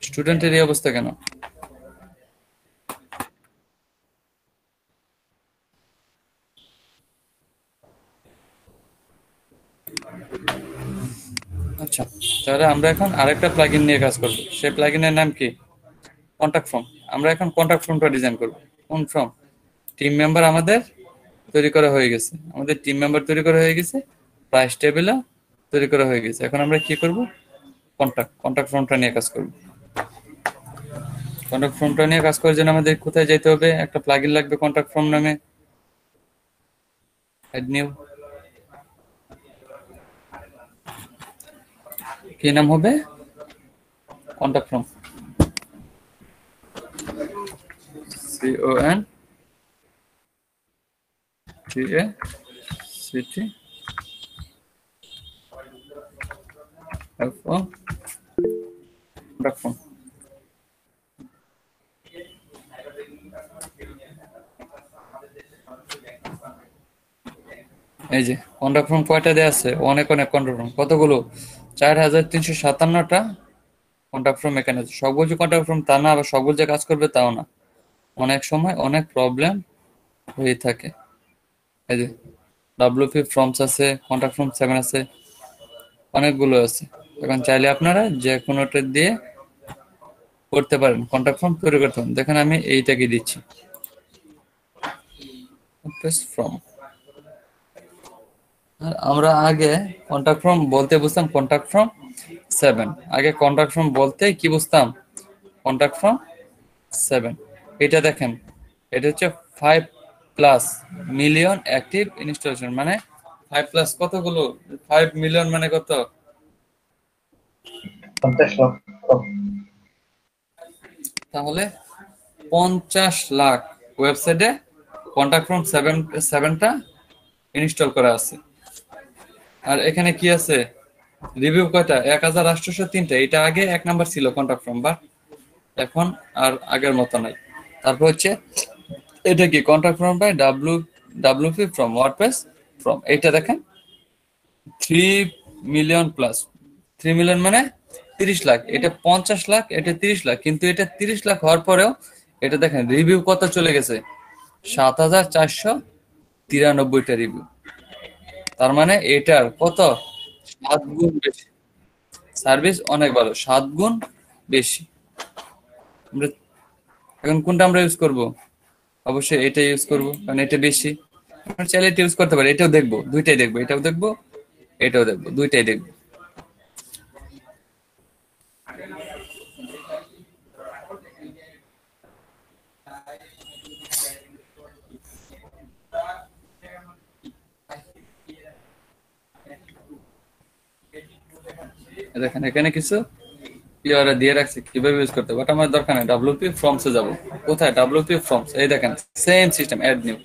স্টুডেন্টের এই অবস্থা কেন? আচ্ছা, তাহলে আমরা এখন আরেকটা প্লাগইন নিয়ে কাজ করব। সেই প্লাগইনের নাম কি? Contact form. আমরা এখন কন্টাক্ট ফর্মটা ডিজাইন করব। কোন ফর্ম? টিম মেম্বার আমাদের তৈরি করা হয়ে গেছে, আমাদের টিম মেম্বার তৈরি করা হয়ে গেছে, প্রাইস টেবিলও তৈরি করা হয়ে গেছে। এখন আমরা কি করব? কন্টাক্ট ফর্মটা নিয়ে কাজ করব। কন্টাক্ট ফর্মটা নিয়ে কাজ করার জন্য আমাদের কোথায় যেতে হবে? একটা প্লাগইন লাগবে কন্টাক্ট ফর্ম নামে। Add new. কি নাম হবে? Contact form. CONTACT contact form. এই যে কন্টাক্ট ফর্ম কয়টা দেওয়া আছে? অনেক অনেক কন্টাক্ট ফর্ম। কতগুলো? 4357টা কন্টাক্ট ফর্ম এখানে আছে। সবগুলো যে কন্টাক্ট ফর্ম তা না, আবার সবগুলো যে কাজ করবে তাও না। অনেক সময় অনেক প্রবলেম হয়ে থাকে। এই যে WP ফর্মস আছে, কন্টাক্ট ফর্ম 7 আছে, অনেকগুলো আছে। এখন চাইলে আপনারা যে কোনোটা দিয়ে করতে পারেন, কন্টাক্ট ফর্ম তৈরি করতে পারেন। দেখেন আমি এইটাকে দিচ্ছি ফর্ম। আর আমরা আগে কন্টাক্ট ফর্ম বলতে বুঝতাম কন্টাক্ট ফর্ম 7। আগে কন্টাক্ট ফর্ম বলতে কি বুঝতাম? Contact form 7। এটা দেখেন, এটা হচ্ছে 5+ মিলিয়ন অ্যাক্টিভ ইনস্টলেশন। মানে 5+ কতগুলো? 5 মিলিয়ন মানে কত? 50 লক্ষ। তাহলে 50 লাখ ওয়েবসাইটে কন্টাক্ট ফর্ম 7টা ইনস্টল করা আছে। আর এখানে কি আছে? রিভিউ কয়টা? 1803টা। এটা আগে 1 নাম্বার ছিল কন্টাক্ট ফর্ম, বাট এখন আর আগের মতো নাই। তারপর হচ্ছে এটা কি? Contact form by WP form, WordPress form. এটা দেখেন 3 মিলিয়ন প্লাস। 3 মিলিয়ন মানে 30 লাখ। এটা 50 লাখ, এটা 30 লাখ। কিন্তু এটা 30 লাখ হওয়ার পরেও এটা দেখেন রিভিউ কত চলে গেছে? 7493টা রিভিউ। তার মানে এটার কত? 7 গুণ বেশি সার্ভিস। অনেক ভালো, 7 গুণ বেশি। আমরা এখন কোনটা আমরা ইউজ করব? অবশ্যই এটা ইউজ করব, কারণ এটা বেশি। আমরা চাইলে এটা ইউজ করতে পারি। এটাও দেখবো, দুইটাই দেখবো, এটাও দেখবো, এটাও দেখবো, দুইটাই দেখবো। দেখেন এখানে কিছু ইউআরএল দিয়ে রাখছে কিভাবে ইউজ করতে, বাট আমার দরকার নেই। WP ফর্মসে যাব। কোথায়? WP forms. এই দেখেন same system, add new.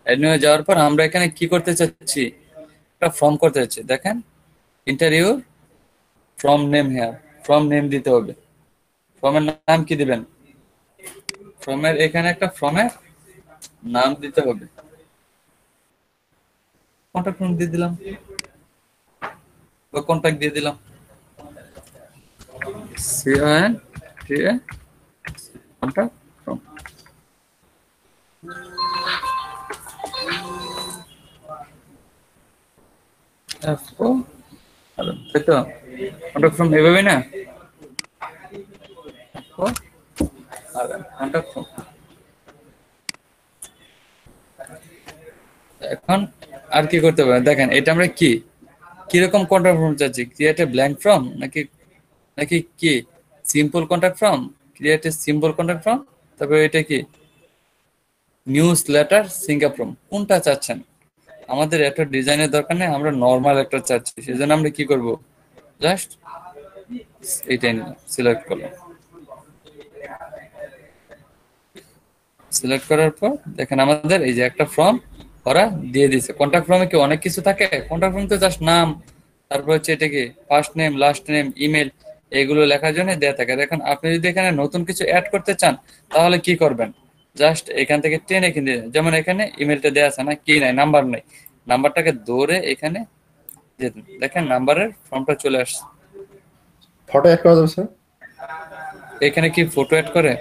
Add new যাওয়ার পর আমরা এখানে কি করতে চাচ্ছি? একটা ফর্ম করতে চাচ্ছি। দেখেন interview form name hair. Form name দিতে হবে। ফর্মের নাম কি দিবেন? ফর্মের এখানে একটা ফর্মের নাম দিতে হবে। কন্টাক্ট ফর্ম দিয়ে দিলাম বা কন্টাক্ট দিয়ে দিলাম। CONTA contact form. FO তাই তো? কন্টাক্ট ফর্ম এভাবে না? FO contact form. এখন আর কি করতে পারেন? দেখেন এটা আমরা কি কিরকম কন্টাক্ট ফর্ম চাচ্ছি? ক্রিয়েট এ ব্ল্যাঙ্ক ফর্ম নাকি নাকি কি simple contact form? Create a simple contact form. তারপরে এটা কি নিউজ লেটার সিঙ্গা ফর্ম? কোনটা চাচ্ছেন? আমাদের একটা ডিজাইনের দরকার নেই, আমরা নর্মাল একটা চাচ্ছি। সেজন্য আমরা কি করব? জাস্ট এইটাই নিলাম, সিলেক্ট করলাম। সিলেক্ট করার পর দেখেন আমাদের এই যে একটা ফর্ম ওরা দিয়ে দিছে। কন্টাক্ট ফর্মে কি অনেক কিছু থাকে? কন্টাক্ট ফর্ম তো জাস্ট নাম, তারপর হচ্ছে এটা কি first name, last name, email, এগুলো লেখার জন্য দেয়া থাকে। দেখুন আপনি যদি এখানে নতুন কিছু অ্যাড করতে চান তাহলে কি করবেন, জাস্ট এখান থেকে টেনে কিনে দিবেন। যেমন এখানে ইমেলটা দেওয়া আছে না, কি নাই, নাম্বার নাই, নাম্বারটাকে ধরে এখানে দিয়ে দিন। দেখেন নাম্বারের ফর্মটা চলে আসছে। ফটো অ্যাড করা যাবে স্যার? এখানে কি ফটো অ্যাড করে?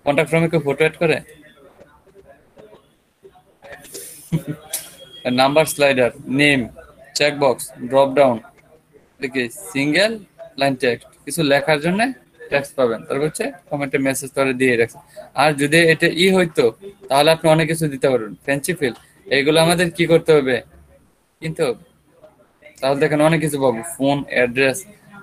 কন্টাক্ট ফর্মে কি ফটো অ্যাড করে? Number slider, name, checkbox, drop down, দেখি সিঙ্গেল লাইন টেক্সট, কিছু লেখার জন্য টেক্সট পাবেন। তারপর হচ্ছে কমেন্টে মেসেজ করে দিয়ে রাখছেন। আর যদি এটা হইতো তাহলে আপনি অনেক কিছু দিতে পারবেন, ফ্যান্সি ফিল, এগুলো আমাদের কি করতে হবে, কিন্তু তাহলে দেখেন অনেক কিছু পাবো, phone, address,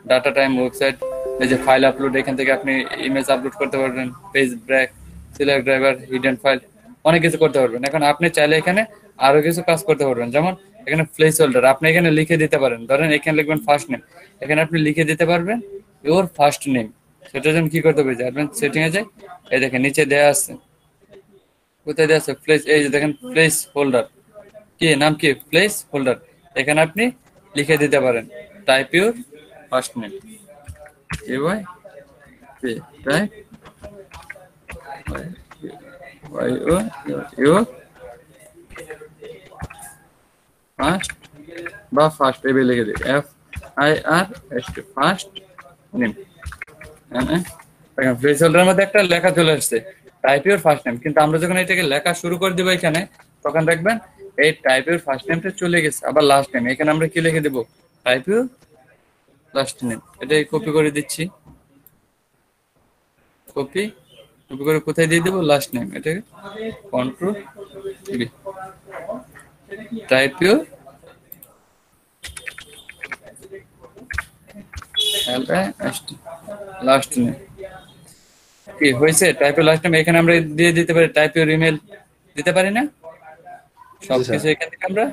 data time, website, এই যে ফাইল আপলোড, এখান থেকে আপনি ইমেজ আপলোড করতে পারবেন, page break, select driver, hidden file, অনেক কিছু করতে পারবেন। এখন আপনি চাইলে এখানে আরো কিছু কাজ করতে পারবেন, যেমন এখানে প্লেস হোল্ডার আপনি এখানে লিখে দিতে পারেন। ধরেন এখানে লিখবেন ফার্স্ট নেম, এখানে আপনি লিখে দিতে পারবেন ইওর ফার্স্ট নেম। সেটার জন্য কি করতে হবে, অ্যাডভান্স সেটিং এ যাই, এই দেখেন নিচে দেয়া আছে, কোথায় দেয়া আছে, প্লেস, এই যে দেখেন প্লেস হোল্ডার, কি নাম, কি প্লেস হোল্ডার, এখানে আপনি লিখে দিতে পারেন টাইপ ইউর ফার্স্ট নেম, এওয়াই type Y O your first, বা ফার্স্ট এভাবে লিখে দিই, FIRST, ফার্স্ট নেম। দেখেন প্লেস হোল্ডারের মধ্যে একটা লেখা চলে আসছে, টাইপ ইউর ফার্স্ট নেম। কিন্তু আমরা যখন এটাকে লেখা শুরু করে দিব এখানে, তখন দেখবেন এই টাইপ ইউর ফার্স্ট নেমটা চলে গেছে। আবার লাস্ট নেম, এখানে আমরা কি লিখে দেবো, টাইপ ইউর লাস্ট নেম। এটাই কপি করে দিচ্ছি, কপি কপি করে কোথায় দিয়ে দেবো, লাস্ট নেম, এটাকে control B, type your last name. কি হয়েছে, টাইপ ইউর লাস্ট নেম, এখানে আমরা দিয়ে দিতে পারি টাইপ ইউর ইমেল, দিতে পারি না? জি স্যার। সবকিছু এখান থেকে আমরা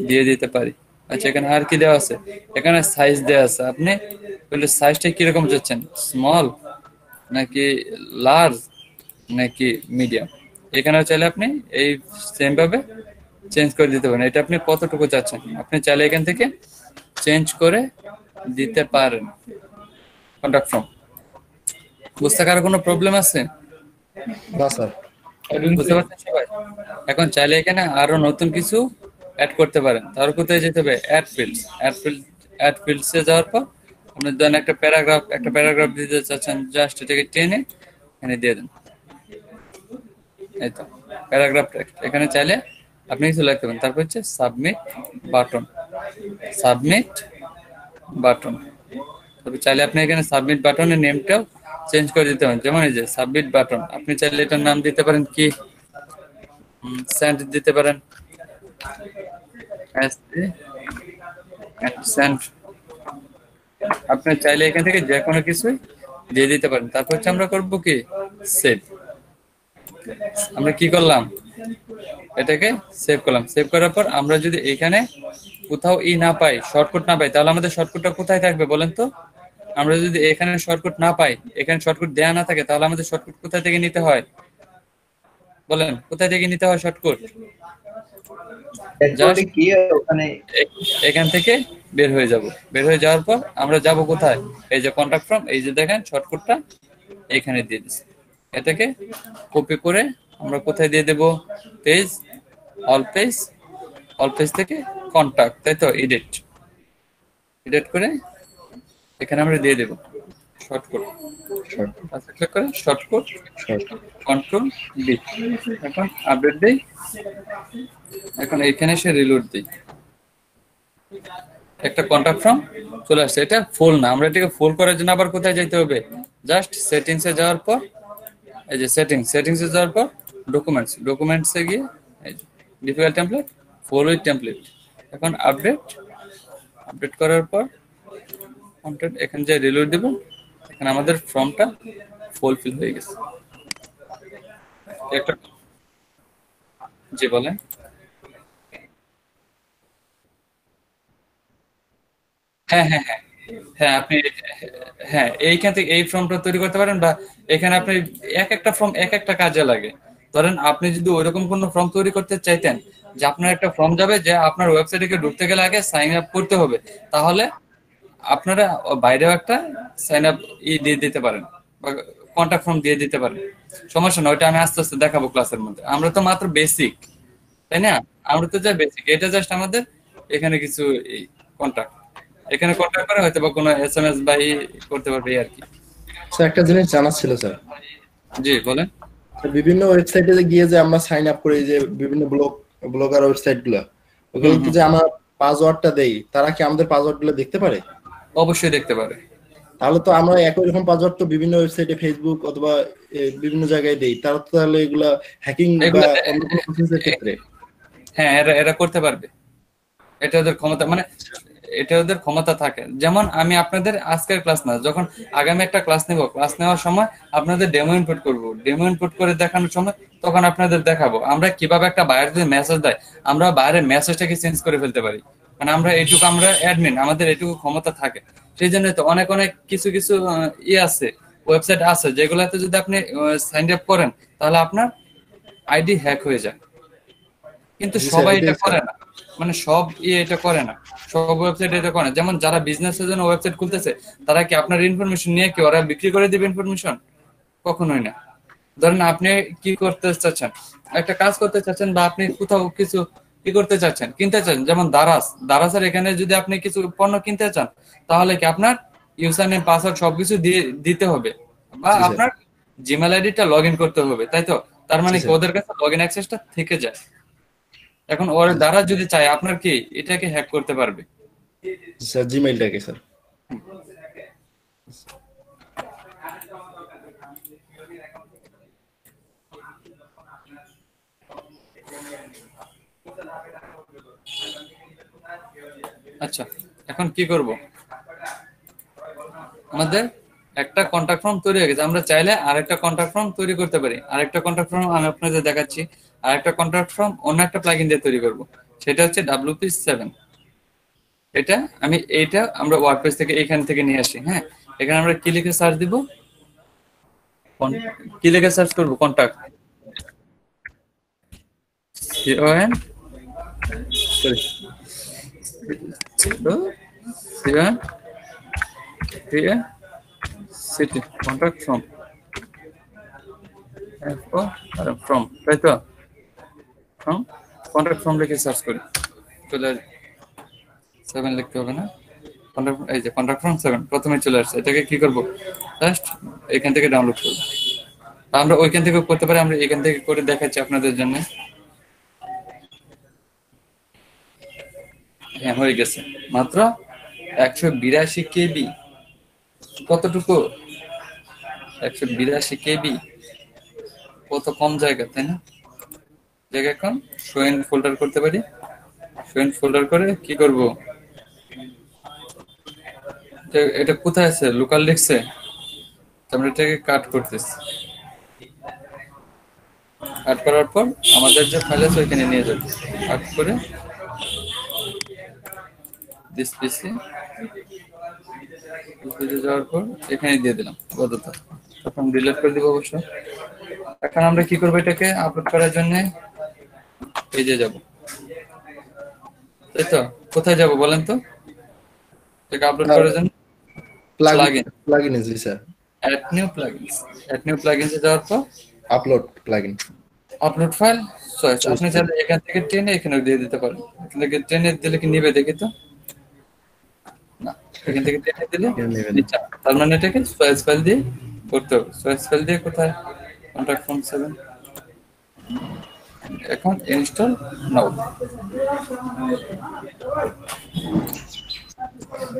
দিয়ে দিতে পারি। আচ্ছা এখানে আর কি দেওয়া আছে, এখানে সাইজ দেওয়া আছে। আপনি বলে সাইজটা কিরকম চাচ্ছেন, স্মল নাকি লার্জ নাকি মিডিয়াম, এখানে চাইলে আপনি এই সেম ভাবে চেঞ্জ করে দিতে পারেন। এটা আপনি কতটুকু চাচ্ছেন আপনি চাইলে এখান থেকে চেঞ্জ করে দিতে পারেন। কন্টাক্ট ফর্ম বুঝতে কারো কোনো প্রবলেম আছে? না স্যার। বুঝতে পারছেন সবাই? এখন চাইলে এখানে আরো নতুন কিছু অ্যাড করতে পারেন। তার কোথায় যেতে হবে, অ্যাড ফিল্ডস, অ্যাড ফিল্ডসে যাওয়ার পর আপনি ধরেন একটা প্যারাগ্রাফ দিতে চাচ্ছেন, জাস্ট এটাকে টেনে এখানে দিয়ে দেন, এই তো প্যারাগ্রাফ টেক্সট। এখানে চাইলে আপনি কিছু লিখতে পারেন। তারপর হচ্ছে সাবমিট বাটন, সাবমিট বাটন। তবে চাইলে আপনি এখানে সাবমিট বাটনের নেমটাও চেঞ্জ করে দিতে পারেন। যেমন এই যে সাবমিট বাটন, আপনি চাইলে এটার নাম দিতে পারেন কি, সেন্ড দিতে পারেন, সেন্ড। আপনি চাইলে এখান থেকে যে কোনো কিছুই দিয়ে দিতে পারেন। তারপর হচ্ছে আমরা করবো কি, সেভ। আমরা কি করলাম, এটাকে সেভ করলাম। সেভ করার পর আমরা যদি এখানে কোথাও না পাই, শর্টকাট না পাই, তাহলে আমাদের শর্টকাটটা কোথায় থাকবে বলেন তো? আমরা যদি এখানে শর্টকাট না পাই, এখানে শর্টকাট দেয়া না থাকে, তাহলে আমাদের শর্টকাট কোথায় থেকে নিতে হয় বলেন, কোথায় থেকে নিতে হয় শর্টকাট? ড্যাশবোর্ডে গিয়ে ওখানে এখান থেকে বের হয়ে যাব। বের হয়ে যাওয়ার পর আমরা যাব কোথায়, এই যে কন্টাক্ট ফর্ম, এই যে দেখেন শর্টকাটটা এখানে দিয়ে দিচ্ছি। এটাকে কপি করে আমরা কোথায় দিয়ে দেব, page, all page, all page থেকে কন্টাক্ট, তাই তো, এডিট, এডিট করে এখানে আমরা দিয়ে দেব শর্টকাট। শর্ট আচ্ছা ক্লিক করে শর্টকাট, শর্ট কন্ট্রোল ডি, এখন আপডেট দেই। এখন এইখানে এসে রিলোড দিই, একটা কন্টাক্ট ফর্ম চলে আসছে। এটা ফুল না, আমরা এটাকে ফুল করার জন্য আবার কোথায় যেতে হবে, জাস্ট সেটিংস এ যাওয়ার পর, এই যে সেটিংস এ যাওয়ার পর ডকুমেন্টস এ গিয়ে এই যে default template, full with template. এখন আপডেট করার পর কন্টেন্ট, এখানে যে রিলোড দেব, এখানে আমাদের ফর্মটা ফুলফিল হয়ে গেছে। একটা, জি বলেন। হ্যাঁ হ্যাঁ হ্যাঁ, হ্যাঁ আপনি, হ্যাঁ এইখান থেকে এই ফর্মটা তৈরি করতে পারেন, বা এখানে আপনি এক একটা ফর্ম এক একটা কাজে লাগে। ধরেন আপনি যদি ওইরকম কোনো ফর্ম তৈরি করতে চাইতেন যে আপনার একটা ফর্ম যাবে যে আপনার ওয়েবসাইটে ঢুকতে গেলে আগে সাইন আপ করতে হবে, তাহলে আপনারা বাইরেও একটা সাইন আপ দিয়ে দিতে পারেন বা কন্ট্যাক্ট ফর্ম দিয়ে দিতে পারেন। সমস্যা নয়, ওইটা আমি আস্তে আস্তে দেখাবো ক্লাসের মধ্যে। আমরা তো মাত্র বেসিক, তাই না? আমরা তো যা বেসিক, এটা জাস্ট আমাদের এখানে কিছু কন্ট্যাক্ট, এখানে কন্ট্যাক্ট করে হয়তো বা কোনো SMS বা করতে পারবে এই আর কি। স্যার একটা জিনিস জানার ছিল স্যার। জি বলেন। স্যার, বিভিন্ন ওয়েবসাইটে গিয়ে যে আমরা সাইন আপ করি, যে বিভিন্ন ব্লগার ওয়েবসাইট গুলা, হুম ওগুলোতে হুম, যে আমরা পাসওয়ার্ডটা দেই, তারা কি আমাদের পাসওয়ার্ড গুলো দেখতে পারে? অবশ্যই দেখতে পারে। তাহলে তো আমরা একই রকম পাসওয়ার্ড তো বিভিন্ন ওয়েবসাইটে, ফেসবুক অথবা বিভিন্ন জায়গায় দেই, তারা তো তাহলে এগুলা হ্যাকিং বা এগুলা অন্য কোনো প্রসেসের ক্ষেত্রে। হ্যাঁ এরা এরা করতে পারবে, এটা ওদের ক্ষমতা, মানে এটা ওদের ক্ষমতা থাকে। যেমন আমি আপনাদের আজকের ক্লাস না, যখন আগামী একটা ক্লাস নেব, ক্লাস নেওয়ার সময় আপনাদের ডেমো ইনপুট করব, ডেমো ইনপুট করে দেখানোর সময় তখন আপনাদের দেখাবো আমরা কিভাবে একটা বাইরে যদি মেসেজ দেয় আমরা বাইরের মেসেজটাকে চেঞ্জ করে ফেলতে পারি। মানে আমরা এইটুকু, আমরা অ্যাডমিন, আমাদের এইটুকু ক্ষমতা থাকে। সেই জন্য তো অনেক অনেক কিছু কিছু আছে, ওয়েবসাইট আছে যেগুলোতে যদি আপনি সাইন আপ করেন তাহলে আপনার আইডি হ্যাক হয়ে যায়। কিন্তু জি স্যার, সবাই এটাই এটা স্যার। করে না, মানে সব এটা করে না, সব ওয়েবসাইট এটা করে না। যেমন যারা বিজনেসের জন্য ওয়েবসাইট খুলতেছে তারা কি আপনার ইনফরমেশন নিয়ে কি ওরা বিক্রি করে দিবে ইনফরমেশন? কখনোই না। ধরেন আপনি কি করতে চাচ্ছেন, একটা কাজ করতে চাচ্ছেন, বা আপনি কোথাও কিছু কি করতে চাচ্ছেন, কিনতে চাচ্ছেন, যেমন দারাসের এখানে যদি আপনি কিছু পণ্য কিনতে চান তাহলে কি আপনার ইউজার নেম পাসওয়ার্ড সবকিছু দিয়ে দিতে হবে, বা জি স্যার। আপনার জিমেল আইডিটা লগ ইন করতে হবে, তাই তো? তার জি মানে কি স্যার। ওদের কাছে লগ ইন অ্যাক্সেসটা থেকে যায়। এখন ওর দ্বারা যদি চায় আপনার কি এটাকে হ্যাক করতে পারবে। জি স্যার, জিমেইলটাকে স্যার। আচ্ছা, এখন কি করব, আমাদের একটা কন্টাক্ট ফর্ম তৈরি হয়ে গেছে, আমরা চাইলে আরেকটা কন্টাক্ট ফর্ম তৈরি করতে পারি। আরেকটা কন্টাক্ট ফর্ম আমি আপনাদের দেখাচ্ছি। আরেকটা কন্টাক্ট ফর্ম অন্য একটা প্লাগইন দিয়ে তৈরি করব, সেটা হচ্ছে WP7। এটা আমি, এইটা আমরা ওয়ার্ডপ্রেস থেকে এখান থেকে নিয়ে আসি। হ্যাঁ, এখানে আমরা কি লিখে সার্চ দিব, কি লিখে সার্চ করব, contact, CON, sorry, CON, city, contact form, form, তাই তো? ফর্ম, কন্টাক্ট ফর্ম লিখে সার্চ করি, চলে আসবে। 7 লিখতে হবে না, কন্টাক্ট, এই যে কন্টাক্ট ফর্ম 7 প্রথমে চলে আসছে। এটাকে কি করব, জাস্ট এখান থেকে ডাউনলোড করব। আমরা ওইখান থেকে করতে পারি, আমরা এখান থেকে করে দেখাচ্ছি আপনাদের জন্য। হ্যাঁ হয়ে গেছে, মাত্র 182 KB। কতটুকু, 182 KB, কত কম জায়গা, তাই না? জায়গা এখন শোয়েন ফোল্ডার করতে পারি, শোয়েন ফোল্ডার করে কি করব, এটা কোথায় আছে, লোকাল লিখছে, তো আমরা এটাকে কাট করতেছি। কাট করার পর আমাদের যে ফাইল আছে ওইখানে নিয়ে যাবো, কাট করে দিস পিসি যাওয়ার পর এখানে দিয়ে দিলাম আপাতত, তখন ডিলিট করে দিব অবশ্য। এখন আমরা কি করবো, এটাকে আপলোড করার জন্য এই যে যাব, তাই তো? কোথায় যাব বলেন তো, এটাকে আপলোড করার জন্য প্লাগইন, প্লাগইন, জি স্যার। অ্যাড নিউ প্লাগইনস যাওয়ার পর upload plugin upload file choice, choose আপনি করুন। চাইলে এখান থেকে টেনে এখানে দিয়ে দিতে পারেন। এখান থেকে টেনে দিলে কি নিবে দেখি তো, না, এখান থেকে টেনে দিলে কেন নেবেন? নিচে, তার মানে এটাকে চয়েস ফাইল দিয়ে করতে হবে। চয়েস ফাইল দিয়ে কোথায়, কন্টাক্ট ফর্ম 7, এখন ইনস্টল নাও।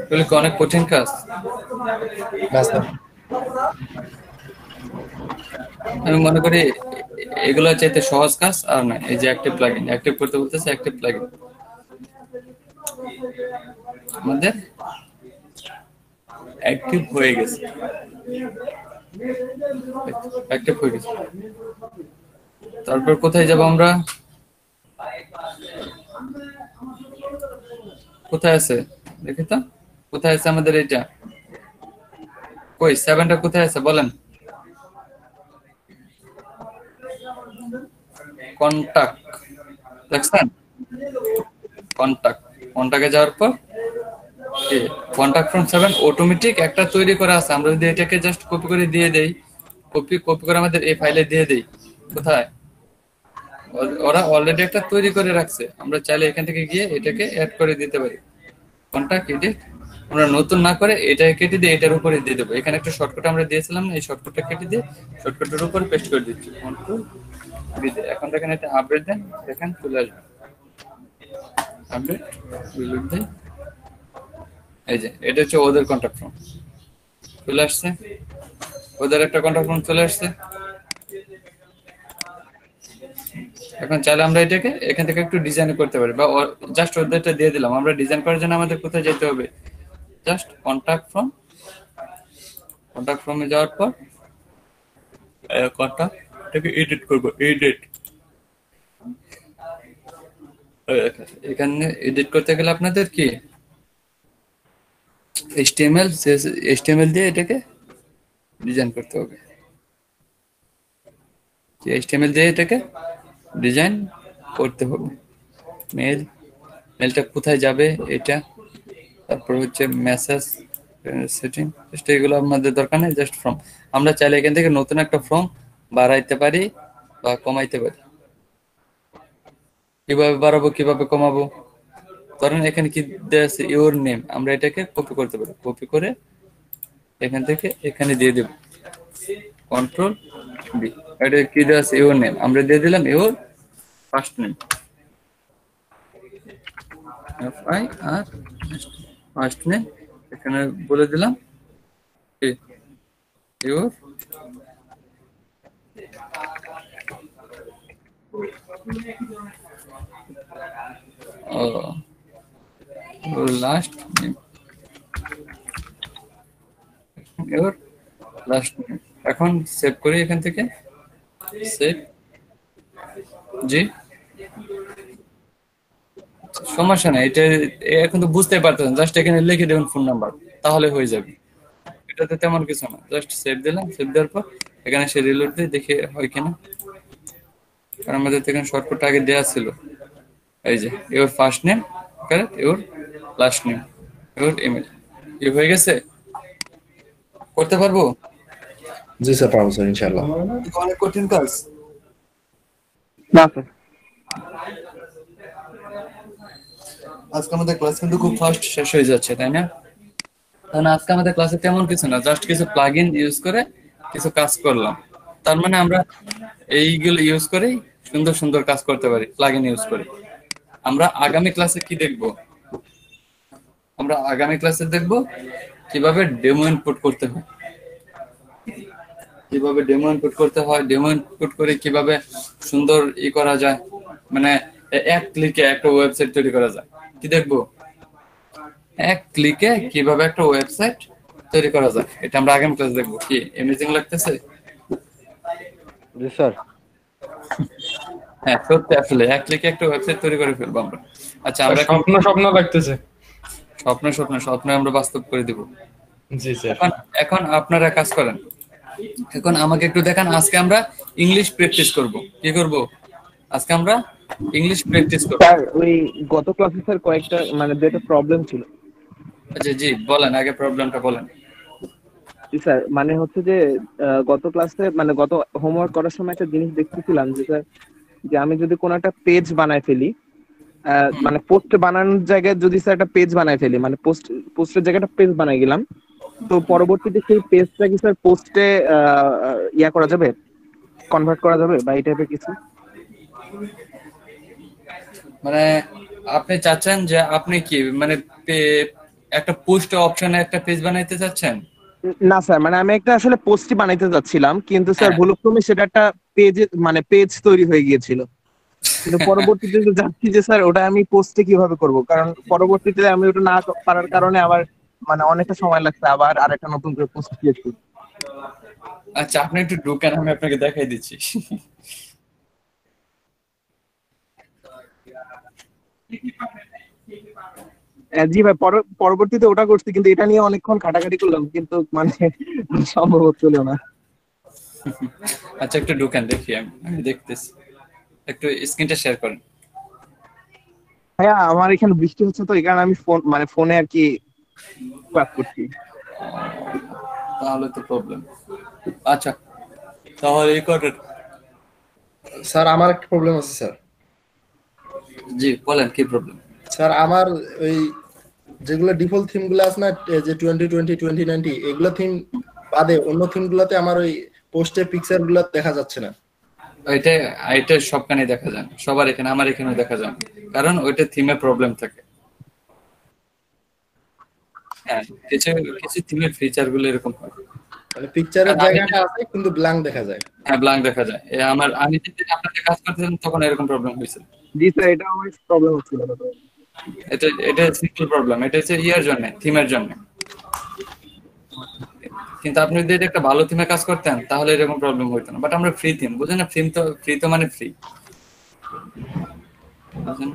এগুলো কি অনেক কঠিন কাজ? না স্যার। আমি মনে করি এগুলো চাইতে সহজ কাজ আর না। এই যে অ্যাক্টিভ প্লাগইন, অ্যাক্টিভ করতে বলতেছে, অ্যাক্টিভ প্লাগইন আমাদের অ্যাক্টিভ হয়ে গেছে, অ্যাক্টিভ হয়ে গেছে। তারপর কোথায় যাব আমরা, কোথায় আছে দেখি তো, কোথায় আছে আমাদের এটা? কই 7টা কোথায় আছে বলেন? কন্টাক্ট দেখছেন? কন্টাক্টে যাওয়ার পর কন্টাক্ট ফ্রম 7 অটোমেটিক একটা তৈরি করা আছে। আমরা যদি এটাকে জাস্ট কপি করে দিয়ে দেই, কপি কপি করে আমাদের এই ফাইলে দিয়ে দেই, কোথায়? ওরা অলরেডি একটা তৈরি করে রাখছে, আমরা চাইলে এখান থেকে গিয়ে এটাকে অ্যাড করে দিতে পারি। কন্টাক্ট এডিট আমরা নতুন না করে এটা কেটে দিয়ে এটার উপরে দিয়ে দেবো। এখানে একটা শর্টকাট আমরা দিয়েছিলাম না, এই শর্টকাটটা কেটে দিয়ে শর্টকাটের উপর পেস্ট করে দিচ্ছি। কন্ট্রোল এখন দেখেন এটা আপডেট দেন, দেখেন চলে আসবে আপডেট। এই যে এটা হচ্ছে ওদের কন্টাক্ট ফর্ম চলে আসছে, ওদের একটা কন্টাক্ট ফর্ম চলে আসছে। এখন চাইলে আমরা এটাকে এখান থেকে একটু ডিজাইন করতে পারি, বা জাস্ট ওদেরটা দিয়ে দিলাম। আমরা ডিজাইন করার জন্য আমাদের কোথায় যেতে হবে? জাস্ট কন্টাক্ট ফর্মে যাওয়ার পর কন্টাক্টটাকে এডিট করবো, এডিট। এখানে এডিট করতে গেলে আপনাদের কি এইচটিএমএল দিয়ে এটাকে ডিজাইন করতে হবে। এইচটিএমএল দিয়ে এটাকে ডিজাইন করতে হবে। মেলটা কোথায় যাবে এটা, তারপর হচ্ছে মেসেজ সেটিং, এগুলো আমাদের দরকার নেই, জাস্ট ফর্ম। আমরা চাইলে এখান থেকে নতুন একটা ফর্ম বাড়াইতে পারি বা কমাইতে পারি। কিভাবে বাড়াবো কিভাবে কমাবো? ধরেন এখানে কি দেয়া আছে, ইওর নেম, আমরা এটাকে কপি করতে পারি। কপি করে এখান থেকে এখানে দিয়ে দেব, কন্ট্রোল বি। এটা কি দেয়া আছে, ইওর নেম, আমরা দিয়ে দিলাম ইওর ফার্স্ট নেম, FI আর ফার্স্ট নেম। এখানে বলে দিলাম your last name, your last name. এখন সেভ করি এখান থেকে, সেভ। জি সমস্যা নাই, এটা এখন তো বুঝতে পারতেন, জাস্ট এখানে লিখে দেবেন ফোন নাম্বার, তাহলে হয়ে যাবে। এটাতে তেমন কিছু না, জাস্ট সেভ দিলাম। সেভ দেওয়ার পর এখানে সে রিলোড দিয়ে দেখে হয় কিনা, কারণ আমাদের তো এখানে শর্টকাট আগে দেওয়া ছিল। এই যে your first name, correct, your last name, your email. কি হয়ে গেছে? করতে পারবো? জি স্যার, পারবো স্যার ইনশাআল্লাহ। অনেক কঠিন কাজ না স্যার। আজকে আমাদের ক্লাস কিন্তু খুব ফাস্ট শেষ হয়ে যাচ্ছে, তাই না? কারণ আজকে আমাদের ক্লাসে তেমন কিছু না, জাস্ট কিছু প্লাগইন ইউজ করে কিছু কাজ করলাম। তার মানে আমরা এইগুলো ইউজ করেই সুন্দর সুন্দর কাজ করতে পারি প্লাগইন ইউজ করে। আমরা আগামী ক্লাসে কি দেখব? আমরা আগামী ক্লাসে দেখব কিভাবে ডেমো ইনপুট করতে হয়, ডেমো ইনপুট করে কিভাবে সুন্দর করা যায়, মানে এক ক্লিকে একটা ওয়েবসাইট তৈরি করা যায়। কি দেখবো? এক ক্লিকে কিভাবে একটা ওয়েবসাইট তৈরি করা যায়, এটা আমরা আগামী ক্লাস দেখবো। কি অ্যামেজিং লাগতেছে? জি স্যার। হ্যাঁ সত্যি, আসলে এক ক্লিকে একটা ওয়েবসাইট তৈরি করে ফেলবো আমরা। আচ্ছা আমরা স্বপ্ন লাগতেছে। স্বপ্ন আমরা বাস্তব করে দিব। জি স্যার। এখন আপনারা কাজ করেন, এখন আমাকে একটু দেখান। আজকে আমরা ইংলিশ প্র্যাকটিস করব। কি করব? আজকে আমরা ইংলিশ প্র্যাকটিস করব। স্যার ওই গত ক্লাসে স্যার কয়েকটা মানে দুটো প্রবলেম ছিল। আচ্ছা জি বলেন, আগে প্রবলেমটা বলেন। জি স্যার, মানে হচ্ছে যে গত ক্লাসে মানে গত হোমওয়ার্ক করার সময় একটা জিনিস দেখতেছিলাম যে স্যার, যে আমি যদি কোনো একটা পেজ বানায় ফেলি, মানে পোস্ট বানানোর জায়গায় যদি স্যার একটা পেজ বানায় ফেলি, মানে পোস্টের জায়গায় একটা পেজ বানাই গেলাম, তো পরবর্তীতে সেই পেজটা কি স্যার পোস্টে ইয়া করা যাবে, কনভার্ট করা যাবে বা এই টাইপের কিছু? মানে আপনি চাচ্ছেন যে আপনি কি মানে একটা পোস্ট অপশনে একটা পেজ বানাইতে চাচ্ছেন? না স্যার, মানে আমি একটা আসলে পোস্টই বানাইতে যাচ্ছিলাম, কিন্তু স্যার হ্যাঁ। ভুলক্রমে সেটা একটা পেজে মানে পেজ তৈরি হয়ে গিয়েছিল। কিন্তু পরবর্তীতে যে যাচ্ছি যে স্যার ওটা আমি পোস্টে কিভাবে করব, কারণ পরবর্তীতে আমি ওটা না পারার কারণে আবার মানে অনেকটা সময় লাগছে আবার আরেকটা নতুন করে পোস্ট ক্রিয়েট করতে। আচ্ছা আপনি একটু ঢুকেন, আমি আপনাকে দেখাই দিচ্ছি। জি ভাই, পরবর্তীতে ওটা করছি, কিন্তু এটা নিয়ে অনেকক্ষণ ঘাটাঘাটি করলাম, কিন্তু মানে সম্ভব হচ্ছিল না। আচ্ছা একটু ঢুকেন দেখি, আমি দেখতেছি, একটু স্ক্রিনটা শেয়ার করেন। ভাইয়া আমার এখানে বৃষ্টি হচ্ছে, তো এই কারণে আমি ফোনে আর কি ক্লাস করছি। তাহলে তো প্রবলেম। আচ্ছা তাহলে এই করেন। স্যার আমার একটা প্রবলেম আছে স্যার। জি বলেন কি প্রবলেম। স্যার আমার ওই যেগুলো ডিফল্ট থিম গুলো আছে না, যে 2020 2090 এগুলো থিম বাদে অন্য থিম গুলাতে আমার ওই পোস্টে পিকচার গুলো দেখা যাচ্ছে না। এটা এটা সবখানে দেখা যায় না, সবার এখানে, আমার এখানেও দেখা যায় না, কারণ ওইটা থিমে প্রবলেম থাকে। হ্যাঁ, কিছু কিছু থিমের ফিচার গুলো এরকম হয়। মানে পিকচারের আর আমি জায়গাটা আছে কিন্তু ব্ল্যাঙ্ক দেখা যায়। হ্যাঁ ব্ল্যাঙ্ক দেখা যায়। আমি যেদিন আপনাদের কাজ করতেছিলাম তখন এরকম প্রবলেম হয়েছিল। জি স্যার, এটা আমার প্রবলেম হচ্ছিল না তো। এটা সিম্পল প্রবলেম, এটা হচ্ছে ইয়ার জন্য, থিমের জন্য। কিন্তু আপনি যদি এটা একটা ভালো থিমে কাজ করতেন তাহলে এরকম প্রবলেম হইতো না। বাট আমরা ফ্রি থিম, বুঝেন না, ফ্রি তো মানে ফ্রি, বুঝেন,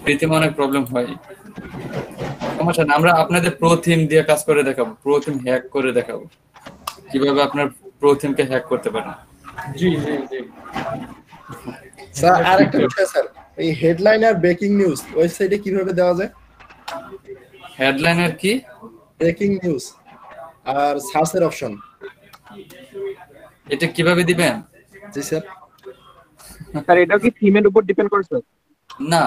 ফ্রি থিমে অনেক প্রবলেম হয়। সমস্যা না, আমরা আপনাদের প্রো থিম দিয়ে কাজ করে দেখাবো, প্রো থিম হ্যাক করে দেখাবো কিভাবে আপনার প্রো থিমকে হ্যাক করতে পারেন। জি জি জি। স্যার আরেকটা বিষয় স্যার, এই হেডলাইন আর ব্রেকিং নিউজ ওয়েবসাইটে কিভাবে দেওয়া যায়? হেডলাইনের কি? ব্রেকিং নিউজ আর সার্চের অপশন। এটা কিভাবে দিবেন? জি স্যার। স্যার এটাও কি থিমের উপর ডিপেন্ড করে স্যার? না,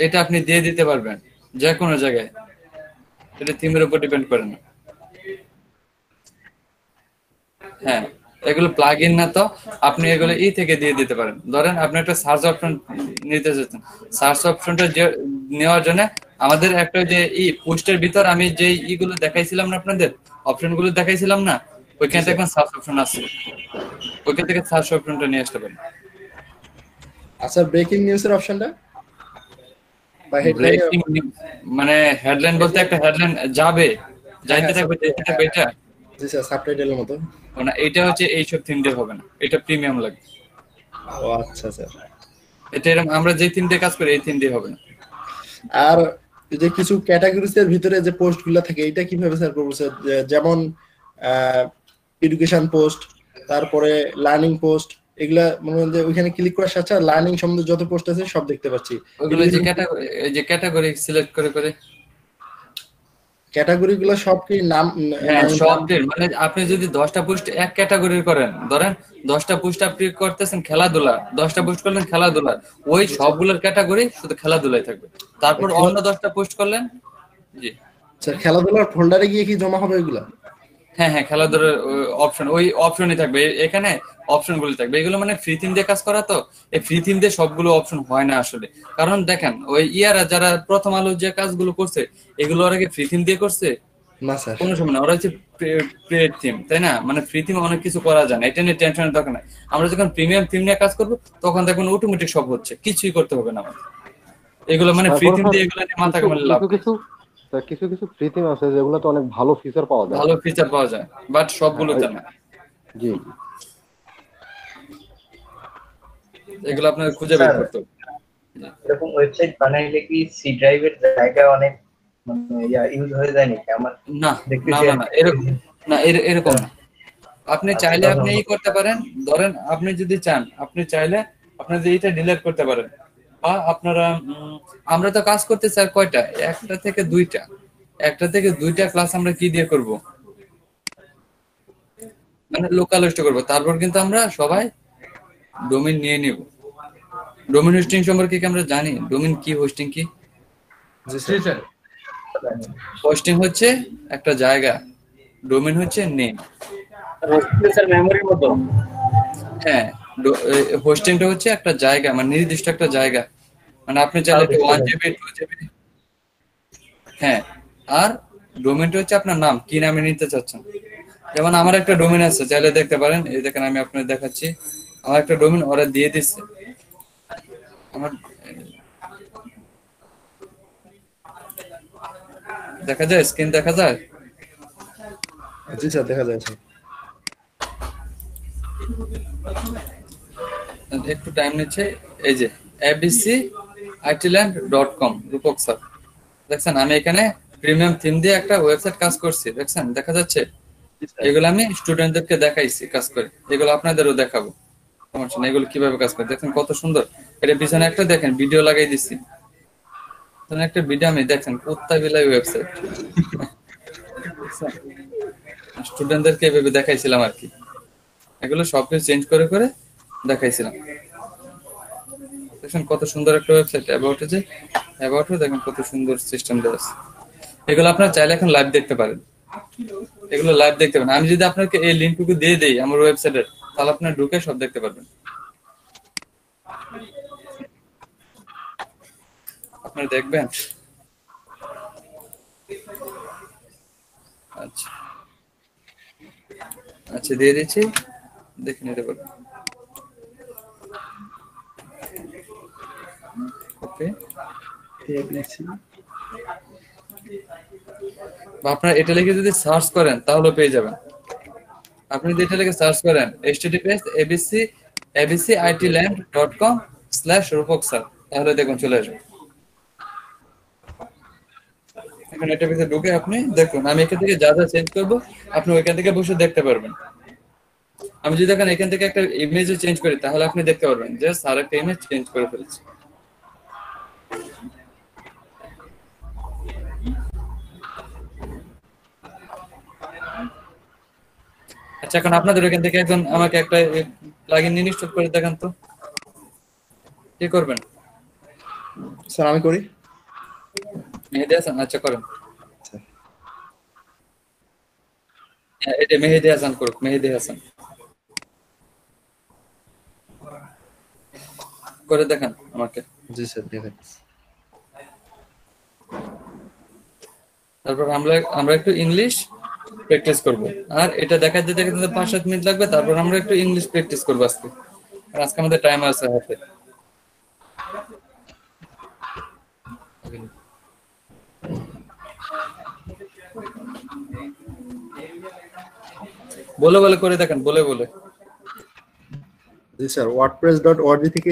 এটা আপনি দিয়ে দিতে পারবেন যে কোনো জায়গায়, এটা থিমের উপর ডিপেন্ড করে না। হ্যাঁ, এগুলো প্লাগ ইন না তো, আপনি এগুলো থেকে দিয়ে দিতে পারেন। ধরেন আপনি একটা সার্চ অপশন নিতে চাচ্ছেন, সার্চ অপশনটা নেওয়ার জন্য আমাদের একটা যে পোস্টের ভিতর আমি যে গুলো দেখাইছিলাম না, আপনাদের অপশন গুলো দেখাইছিলাম না, ওইখান থেকে সার্চ অপশন আছে, ওইখান থেকে সার্চ অপশনটা নিয়ে আসতে পারেন। আচ্ছা ব্রেকিং নিউজের অপশনটা বা হেডলাইন? ব্রেকিং মানে হেডলাইন বলতে একটা হেডলাইন যাবে, যাইতে থাকবে, যেতে থাকবে, এটা। জি স্যার, সাবটাইটেলের মতো। না, এটা হচ্ছে এইসব থিম দিয়ে হবে না, এটা প্রিমিয়াম লাগবে। ও আচ্ছা স্যার। এটা এরকম আমরা যে থিম দিয়ে কাজ করি এই থিম দিয়ে হবে না। আর এই যে কিছু ক্যাটাগরিজ এর ভিতরে যে পোস্ট গুলো থাকে এটা কিভাবে স্যার করবো স্যার? যেমন এডুকেশন পোস্ট, তারপরে লার্নিং পোস্ট, এগুলা মনে হয় যে ওইখানে ক্লিক করার সাথে লার্নিং সম্বন্ধে যত পোস্ট আছে সব দেখতে পাচ্ছি। ওগুলো যে ক্যাটাগরি সিলেক্ট করে করে ক্যাটাগরি গুলো সব কি নাম? হ্যাঁ মানে শব্দের, মানে আপনি যদি 10টা পোস্ট এক ক্যাটাগরির করেন, ধরেন 10টা পোস্ট আপনি করতেছেন খেলাধুলা, 10টা পোস্ট করলেন খেলাধুলা, ওই সবগুলোর ক্যাটাগরি শুধু খেলাধুলাই থাকবে। তারপর অন্য 10টা পোস্ট করলেন। জি স্যার খেলাধুলার ফোল্ডারে গিয়ে কি জমা হবে এগুলা? হ্যাঁ হ্যাঁ, খেলাধুলার অপশন, ওই অপশনই থাকবে, এখানে অপশন গুলো থাকবে। এগুলো মানে ফ্রি থিম দিয়ে কাজ করা, তো এই ফ্রি থিম দিয়ে সবগুলো অপশন হয় না আসলে। কারণ দেখেন ওই যারা প্রথম আলো যে কাজগুলো করছে এগুলো ওরা কি ফ্রি থিম দিয়ে করছে? না স্যার। কোনো সময় না, ওরা হচ্ছে পেড থিম, তাই না? মানে ফ্রি থিম অনেক কিছু করা যায় না, এটা নিয়ে টেনশনের দরকার নাই। আমরা যখন প্রিমিয়াম থিম নিয়ে কাজ করবো তখন দেখবেন অটোমেটিক সব হচ্ছে, কিছুই করতে হবে না আমাদের। এগুলো মানে ফ্রি থিম দিয়ে এগুলো নিয়ে মাথা কামালে লাভ নেই। কিছু কিছু ফ্রি থিম আছে যেগুলো তো অনেক ভালো ফিচার পাওয়া যায়। ভালো ফিচার পাওয়া যায়, বাট সবগুলোতে না। জি এগুলো আপনাকে খুঁজে বের করতে হবে। এরকম ওয়েবসাইট বানাইলে কি সি ড্রাইভের জায়গা অনেক মানে ইউজ হয়ে যায় নাকি? আমার না না না না, এরকম না, এরকম না। আপনি চাইলে আপনি করতে পারেন, ধরেন আপনি যদি চান, আপনি চাইলে আপনার যে এইটা ডিলিট করতে পারেন। বা আপনারা আমরা তো কাজ করতে চাই কয়টা, একটা থেকে দুইটা ক্লাস আমরা কি দিয়ে করব, মানে লোকাল হোস্ট করব। তারপর কিন্তু আমরা সবাই ডোমেইন নিয়ে নিব। ডোমেইন হোস্টিং সম্পর্কে কি আমরা জানি? ডোমেইন কি, হোস্টিং কি? জি জি স্যার। স্যার। হোস্টিং হচ্ছে একটা জায়গা, ডোমেইন হচ্ছে নেম। স্যার মেমোরির মতো। হ্যাঁ, হোস্টিংটা হচ্ছে একটা জায়গা, মানে নির্দিষ্ট একটা জায়গা, মানে আপনি চাইলে 1 GB 2 GB। হ্যাঁ, আর ডোমেইনটা হচ্ছে আপনার নাম, কি নামে নিতে চাচ্ছেন। যেমন আমার একটা ডোমেইন আছে, চাইলে দেখতে পারেন, এই দেখেন আমি আপনাদের দেখাচ্ছি। আমার একটা ডোমেইন ওরা দিয়ে দিচ্ছে। আমার দেখা যায়, স্ক্রিন দেখা যায়? জি স্যার দেখা যায় স্যার। একটু টাইম নিচ্ছে। এই যে abcitland.com, রূপক স্যার। দেখছেন আমি এখানে প্রিমিয়াম থিম দিয়ে একটা ওয়েবসাইট কাজ করছি, দেখছেন দেখা যাচ্ছে। এগুলো আমি স্টুডেন্টদেরকে দেখাইছি কাজ করে, এগুলো আপনাদেরও দেখাবো, সমস্যা নেই। এগুলো কিভাবে কাজ করে দেখেন কত সুন্দর। এটা পিছনে একটা দেখেন ভিডিও লাগাই দিছি, একটা ভিডিও আমি দেখেন কুত্তা বিলাই ওয়েবসাইট স্টুডেন্টদেরকে এভাবে দেখাইছিলাম আর কি। এগুলো সবকিছু চেঞ্জ করে করে দেখাইছিলাম। দেখেন কত সুন্দর একটা ওয়েবসাইট অ্যাবাউট যে অ্যাবাউট দেখেন কত সুন্দর সিস্টেম দেওয়া আছে। এগুলো আপনারা চাইলে এখন লাইভ দেখতে পারেন, এগুলো লাইভ দেখতে পারেন। আমি যদি আপনাকে এই লিঙ্কটুকু দিয়ে দেই আমার ওয়েবসাইটের, তাহলে আপনারা ঢুকে সব দেখতে পারবেন। আপনারা দেখবেন। আচ্ছা আচ্ছা দিয়ে দিচ্ছি, দেখে নিতে পারবেন। ওকে, বা আপনারা এটা লিখে যদি সার্চ করেন তাহলে পেয়ে যাবেন। আপনি যদি এটা লিখে সার্চ করেন https://abcitland.com/rupoksar, তাহলে দেখুন চলে আসবে। এখন এটা ভিতরে ঢুকে আপনি দেখুন, আমি এখান থেকে যা যা চেঞ্জ করবো আপনি ওইখান থেকে বসে দেখতে পারবেন। আমি যদি দেখেন এখান থেকে একটা ইমেজ চেঞ্জ করি, তাহলে আপনি দেখতে পারবেন যে স্যার একটা ইমেজ চেঞ্জ করে ফেলছে। আচ্ছা এখন আপনাদের ওখান থেকে একজন আমাকে একটা প্লাগইন ইনস্টল করে দেখান তো, কি করবেন? স্যার আমি করি। মেহেদি হাসান, আচ্ছা করেন। হ্যাঁ, এটা মেহেদি হাসান করুক, মেহেদি হাসান করে দেখান আমাকে। জি স্যার দেখেন। তারপর আমরা একটু ইংলিশ প্র্যাকটিস করব, আর এটা দেখাতে দেখাতে 5-7 মিনিট লাগবে। তারপর আমরা একটু ইংলিশ প্র্যাকটিস করবো আজকে, আর আজকে আমাদের টাইম আছে হাতে। বলে বলে করে দেখেন, বলে বলে। জি স্যার wordpress.org থেকে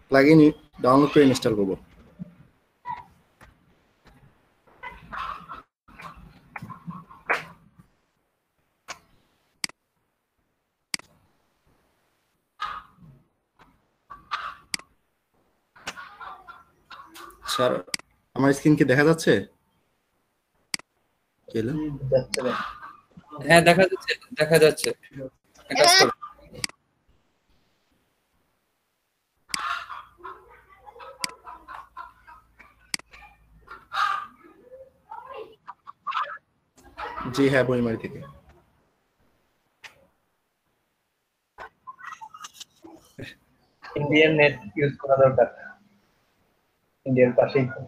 প্লাগইন ডাউনলোড করে ইনস্টল করব। স্যার আমার স্ক্রিন কি দেখা যাচ্ছে? যাচ্ছে না। হ্যাঁ দেখা যাচ্ছে, দেখা যাচ্ছে। এক কাজ করুন। জি হ্যাঁ, বইমারি থেকে। ইন্ডিয়ান নেট ইউজ করা দরকার, ইন্ডিয়ার পাশেই তো।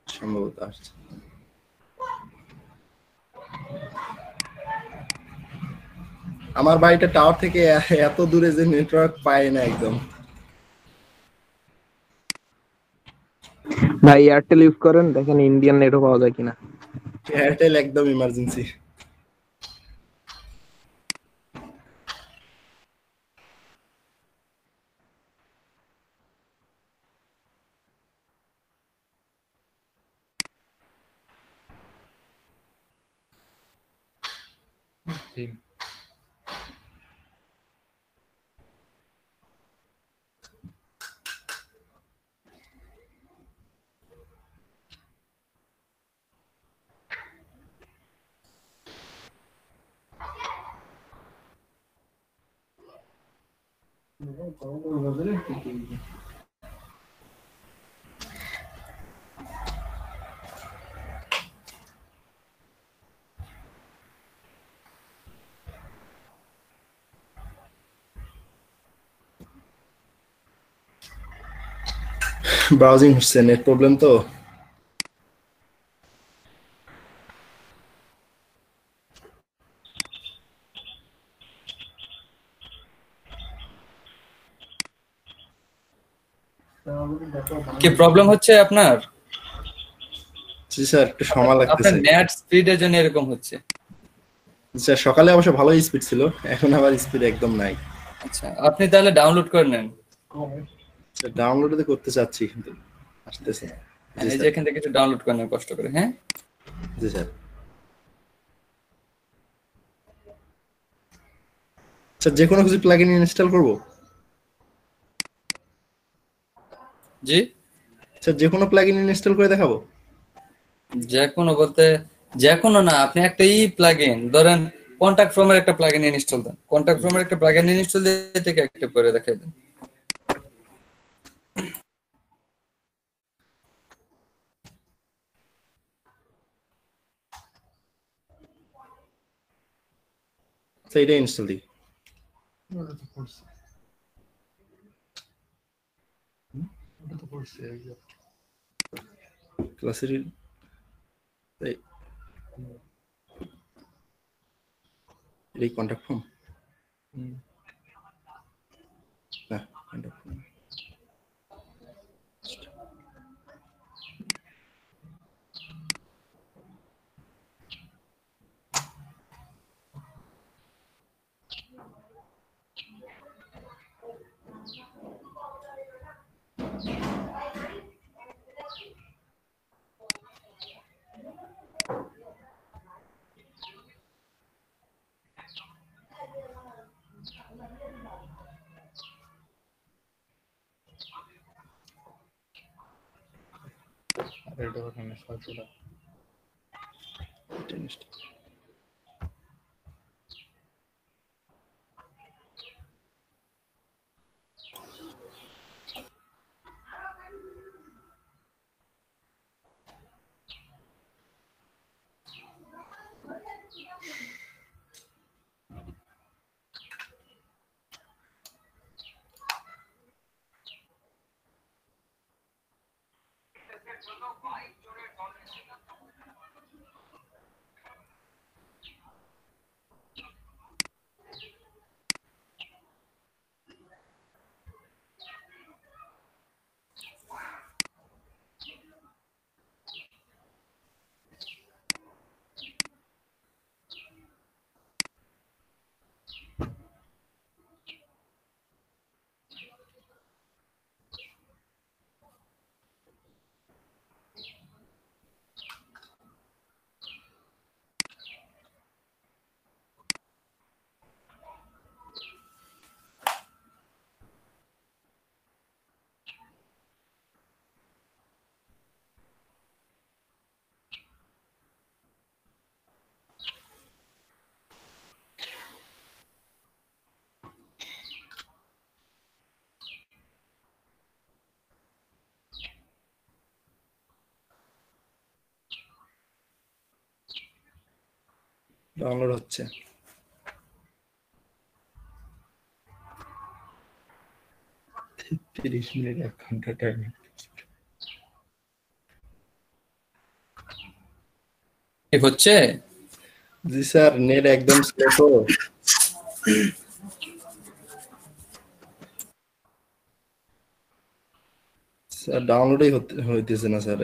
সম্ভবত আসছে। আমার বাড়িটা টাওয়ার থেকে এত দূরে যে নেটওয়ার্ক পায় না একদম। ভাই এয়ারটেল ইউজ করেন, দেখেন ইন্ডিয়ান নেটও পাওয়া যায় কিনা। এয়ারটেল একদম ইমার্জেন্সি। ব্রাউজিং হচ্ছে, নেট প্রবলেম তো। কি প্রবলেম হচ্ছে আপনার? জি স্যার একটু সময় আপনার লাগতেছে। নেট স্পিডের জন্য এরকম হচ্ছে। স্যার সকালে অবশ্য ভালো স্পিড ছিল, এখন আবার স্পিড একদম নাই। আচ্ছা, আপনি তাহলে ডাউনলোড করে নেন। ডাউনলোড করতে চাচ্ছি কিন্তু আসতেছে না। জি এই যে স্যার। এখান থেকে একটু ডাউনলোড করে নেন কষ্ট করে, হ্যাঁ। জি স্যার। স্যার যে কোনো কিছু প্লাগইন ইনস্টল করব? জি, স্যার যে কোনো প্লাগইন ইনস্টল করে দেখাবো? যে কোনো বলতে যে কোনো না, আপনি একটা প্লাগইন ধরেন, কন্টাক্ট ফর্মের একটা প্লাগইন ইনস্টল দেন, কন্টাক্ট ফর্মের একটা প্লাগইন ইনস্টল দিয়ে এটাকে অ্যাক্টিভ করে দেখাই দেন। স্যার এটা ইনস্টল দিই। ওটা তো করছে। ওটা তো করছে একদম। ক্লাসের এই কন্টাক্ট ফর্ম না, কন্টাক্ট ফর্ম আর এটা ওখানে সবটা ইনস্টল। ডাউনলোড হচ্ছে। 30 মিনিট 1 ঘন্টা টাইম। ঠিক হচ্ছে? জি স্যার, নেট একদম স্লো তো। স্যার ডাউনলোডই হইতেছে না স্যার।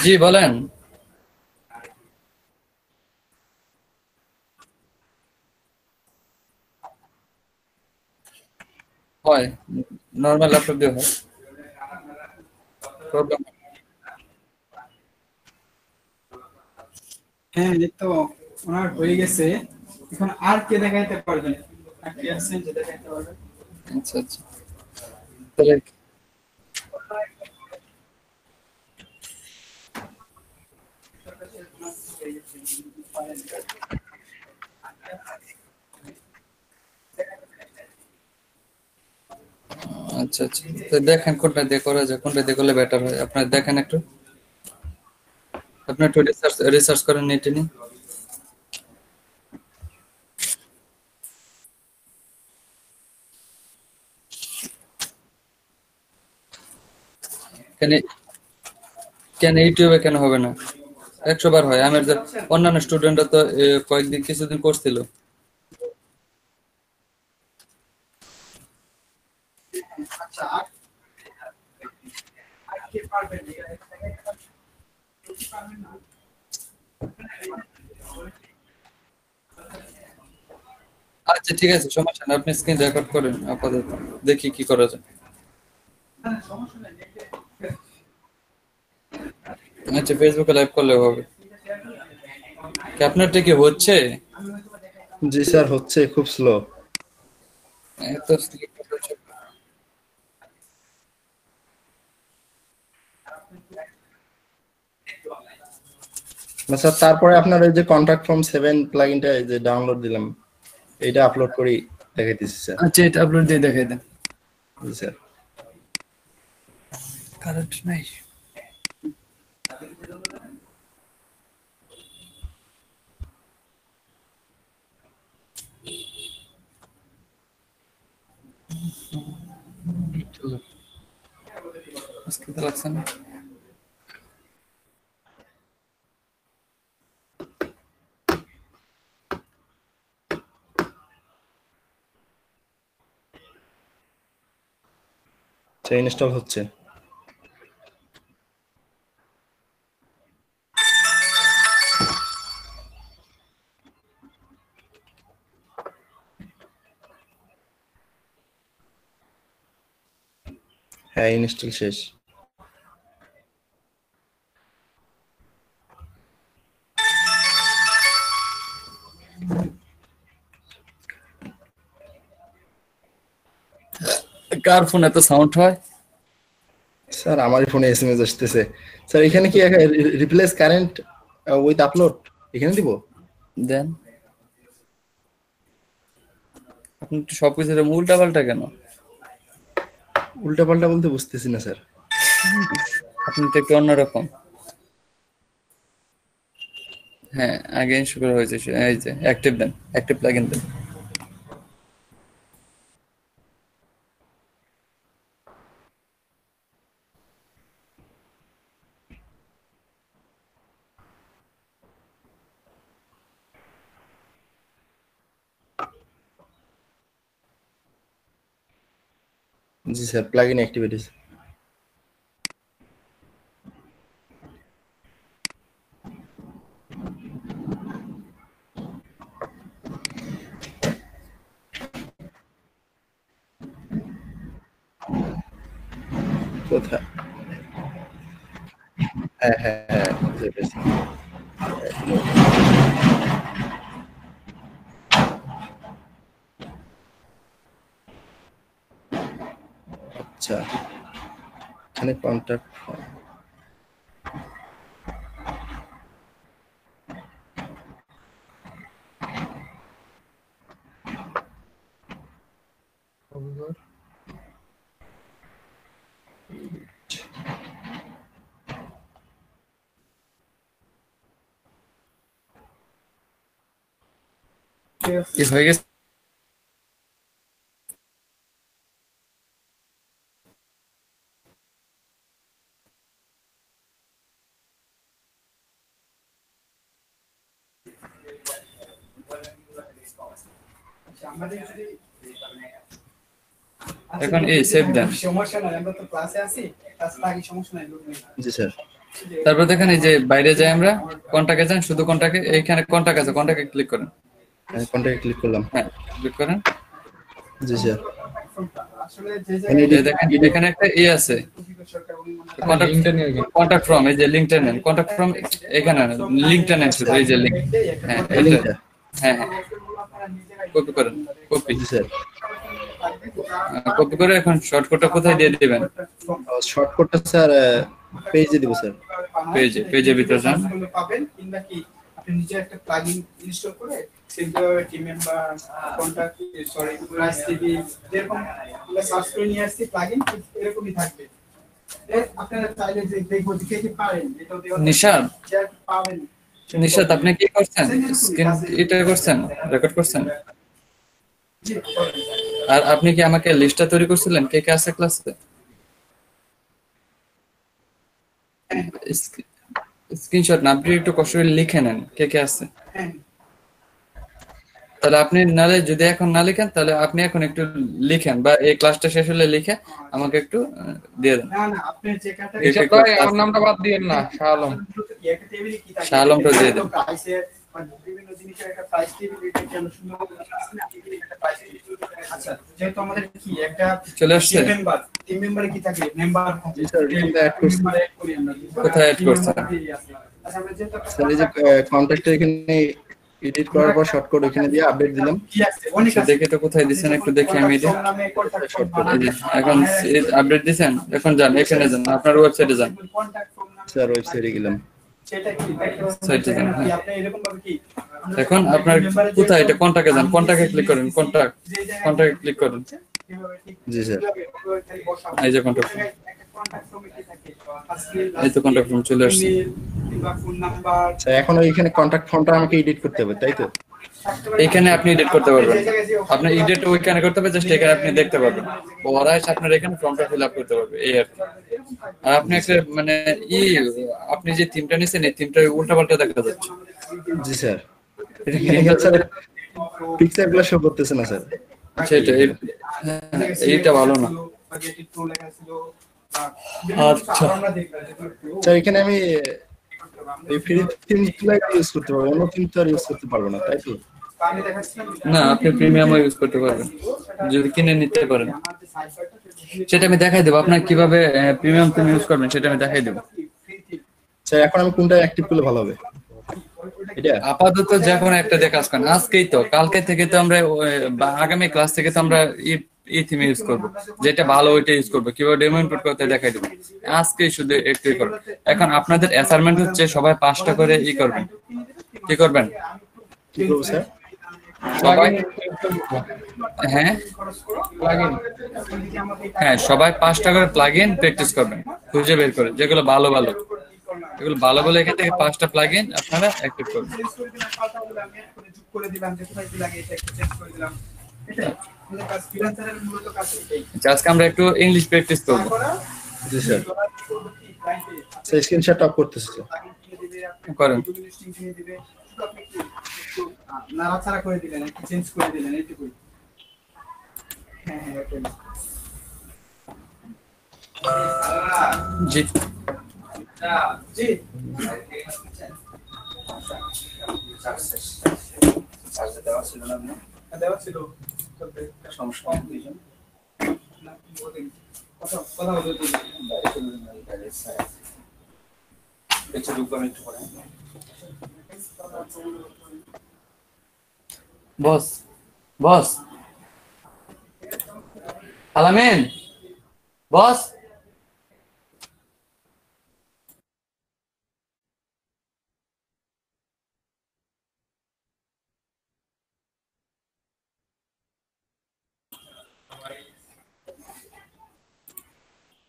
জি বলেন। হয়, নর্মাল ল্যাপটপ দিয়ে হয়, প্রবলেম। হ্যাঁ এই তো ওনার হয়ে গেছে, এখন আর কে দেখাইতে পারবেন? আর কে আছেন যে দেখাইতে পারবেন? আচ্ছা আচ্ছা, তাহলে আচ্ছা আচ্ছা, তো দেখেন কোনটা দিয়ে করা যায়, কোনটা দিয়ে করলে বেটার হয়, আপনার দেখেন একটু, আপনি একটু রিসার্চ করেন নেটে নিয়ে। কেন কেন ইউটিউবে কেন হবে না? 100 বার হয়। আমার যে অন্যান্য স্টুডেন্টরা তো কয়েকদিন কিছুদিন করছিল। আচ্ছা আর কে পারবেন না? আচ্ছা ঠিক আছে, সমস্যা না, আপনি স্ক্রিন রেকর্ড করেন আপাতত, দেখি কি করা যায়। আচ্ছা ফেসবুকে লাইভ করলেও হবে। কি আপনারটা কি হচ্ছে? জি স্যার, হচ্ছে খুব স্লো। এত slow হচ্ছে। না স্যার, তারপরে আপনার ওই যে কন্ট্যাক্ট ফ্রম 7 প্লাগইনটা যে ডাউনলোড দিলাম, এটা আপলোড করি দেখাইতেছি স্যার। আচ্ছা এটা আপলোড দিয়ে দেখাই দেন। জি স্যার। কারেন্ট নাই। আজকে তো লাগছে না। আচ্ছা, ইনস্টল হচ্ছে। হ্যাঁ, ইনস্টল শেষ। কার ফোন এত সাউন্ড হয়? স্যার আমার ফোনে এসএমএস আসতেছে। স্যার এখানে কি রিপ্লেস কারেন্ট উইথ আপলোড এখানে দিব? দেন। আপনি একটু সবকিছু উল্টা পাল্টা কেন? উল্টা পাল্টা বলতে বুঝতেছি না স্যার। আপনি তো একটু অন্যরকম। হ্যাঁ আগে শুরু হয়েছে, এই যে অ্যাক্টিভ দেন, অ্যাক্টিভ প্লাগইন দেন। জি স্যার, প্লাগইন অ্যাক্টিভিটিস। কোথায়? হ্যাঁ হ্যাঁ হ্যাঁ, বুঝতে পেরেছি। আচ্ছা, এখানে কন্ট্যাক্ট কি হয়ে গেছে? আমাদের যদি এখন এই সেভ দেন। সমস্যা নাই, আমরা তো ক্লাসে আছি, ক্লাসে আগে সমস্যা নাই, লোক নেই। জি স্যার। তারপর দেখেন এই যে বাইরে যাই আমরা, কন্টাক্টে যান, শুধু কন্টাক্টে, এইখানে কন্টাক্ট আছে, কন্টাক্টে ক্লিক করেন। কন্ট্যাক্ট ক্লিক করলাম। হ্যাঁ ক্লিক করেন। জি স্যার। আসলে যে এই দেখেন এখানে একটা আছে, কন্টাক্ট ফ্রম, এই যে লিংকটা নেন, কন্টাক্ট ফ্রম এখানে লিংকটা নেন, শুধু এই যে লিংক। হ্যাঁ এই লিংকটা। হ্যাঁ হ্যাঁ কপি করেন, কপি। জি স্যার। কপি করে এখন শর্টকাটটা কোথায় দিয়ে দিবেন? শর্টকাটটা স্যার পেজে দিব স্যার। পেজের ভিতরে যান। পাবেন, কিংবা কি আপনি নিজে একটা প্লাগইন ইনস্টল করে সেভাবে team member contact class TV যেরকম সার্চ করে নিয়ে আসছি প্লাগইন এরকমই থাকবে। আপনারা চাইলে যে দেখবো দেখে কি পারেন, এটা দেওয়া নিশাদ, পাবেন। নিশাদ আপনি কি করছেন? স্ক্রিন এটা করছেন, রেকর্ড করছেন? আর আপনি কি আমাকে লিস্টটা তৈরি করছিলেন কে কে আছে ক্লাসে? স্ক্রিনশট না, আপনি একটু কষ্ট করে লিখে নেন কে কে আছে। হ্যাঁ তাহলে আপনি নালে যদি এখন না লিখেন তাহলে আপনি এখন একটু লিখেন, বা এই ক্লাসটা শেষ হলে লিখে আমাকে একটু দিয়ে দেন। না না আপনি যে কাটা এই এসব ভাই আমার নামটা বাদ দিয়েন না, শাহ আলম। একটা টেবিলে কি থাকে শাহ আলমটা দিয়ে দেন। প্রাইসের মানে বিভিন্ন জিনিসের একটা প্রাইস টেবিল এটা কেন সুন্দর করে আছে না, একটা প্রাইস টেবিল। আচ্ছা যেহেতু আমাদের কি একটা চলে আসছে? টিম মেম্বারে কি থাকে মেম্বার জি স্যার, এখানে add করছি। মেম্বার অ্যাড করি আমরা। কোথায় add করছেন? আচ্ছা আমরা যেহেতু একটা স্যার এই যে কন্ট্যাক্টে এখানে এডিট করার পর শর্টকাট এখানে দিয়ে আপডেট দিলাম। কি আছে অনেক আচ্ছা, আছে। দেখে তো কোথায় দিছেন একটু দেখি আমি এটা। নামে কন্টাক্ট ফর্ম এই যে, এখন আপডেট দিছেন, এখন যান এখানে যান, আপনার ওয়েবসাইটে যান। কন্টাক্ট ফর্ম নামে স্যার ওয়েবসাইটে গেলাম। সেটা কি সাইটে যান, হ্যাঁ। আপনি এরকম ভাবে কি এখন আপনার কোথায় এটা কন্টাক্টে যান, কন্টাক্টে ক্লিক করেন, কন্টাক্টে ক্লিক করুন। জি স্যার। এই যে কন্টাক্ট, এই তো কন্টাক্ট ফর্ম চলে আসছে। ফোন নাম্বার স্যার এখন এখানে কন্ট্যাক্ট ফর্মটা আমাকে এডিট করতে হবে, তাই তো? এখানে আপনি এডিট করতে পারবেন, আপনার এডিট ওইখানে করতে হবে, জাস্ট এখানে আপনি দেখতে পারবেন। ওরা এসে আপনার এখানে ফর্মটা ফিল আপ করতে পারবে, এই আর কি। আর আপনি একটা মানে আপনি যে থিমটা নিছেন এই থিমটা উল্টাপাল্টা দেখা যাচ্ছে। জি স্যার। এটা স্যার পিকচারগুলো শো করতেছে না স্যার। সেটা এইটা ভালো না। আচ্ছা স্যার এখানে আমি এই ফ্রি থিমগুলো ইউজ করতে পারবো, অন্য থিম তো আর ইউজ করতে পারবো না, তাই তো? না, আপনি প্রিমিয়ামও ইউজ করতে পারবেন যদি কিনে নিতে পারেন। সেটা আমি দেখাই দেবো, আপনার কিভাবে প্রিমিয়াম থিম ইউজ করবেন সেটা আমি দেখাই দেবো। স্যার এখন আমি কোনটা অ্যাক্টিভ করলে ভালো হবে? এটা আপাতত যখন একটা দিয়ে কাজ করেন, আজকেই তো, কালকে থেকে তো আমরা বা আগামী ক্লাস থেকে তো আমরা এই থিম ইউজ করবো, যেটা ভালো ওইটা ইউজ করবো, কিভাবে ডেমো ইনপুট করতে দেখাই দেবো। আজকেই শুধু একটু করবেন। এখন আপনাদের অ্যাসাইনমেন্ট হচ্ছে সবাই 5টা করে করবেন। কি করবেন? কি করবো স্যার? সবাই হ্যাঁ হ্যাঁ সবাই 5টা করে প্লাগইন প্র্যাকটিস করবেন, খুঁজে বের করে যেগুলো ভালো ভালো, এগুলো ভালো ভালো এখান থেকে 5টা প্লাগইন আপনারা অ্যাক্টিভ করবেন। আজকে আমরা একটু ইংলিশ প্র্যাকটিস করবো। জি স্যার। স্যার স্ক্রিনশট অফ করতেছি স্যার। করেন। নাড়াচাড়া করে দিলেন, একটু চেঞ্জ করে দিলেন, এইটুকুই। হ্যাঁ জি জি দেওয়া ছিল সমস্যা কথা বস বস আলামিন বস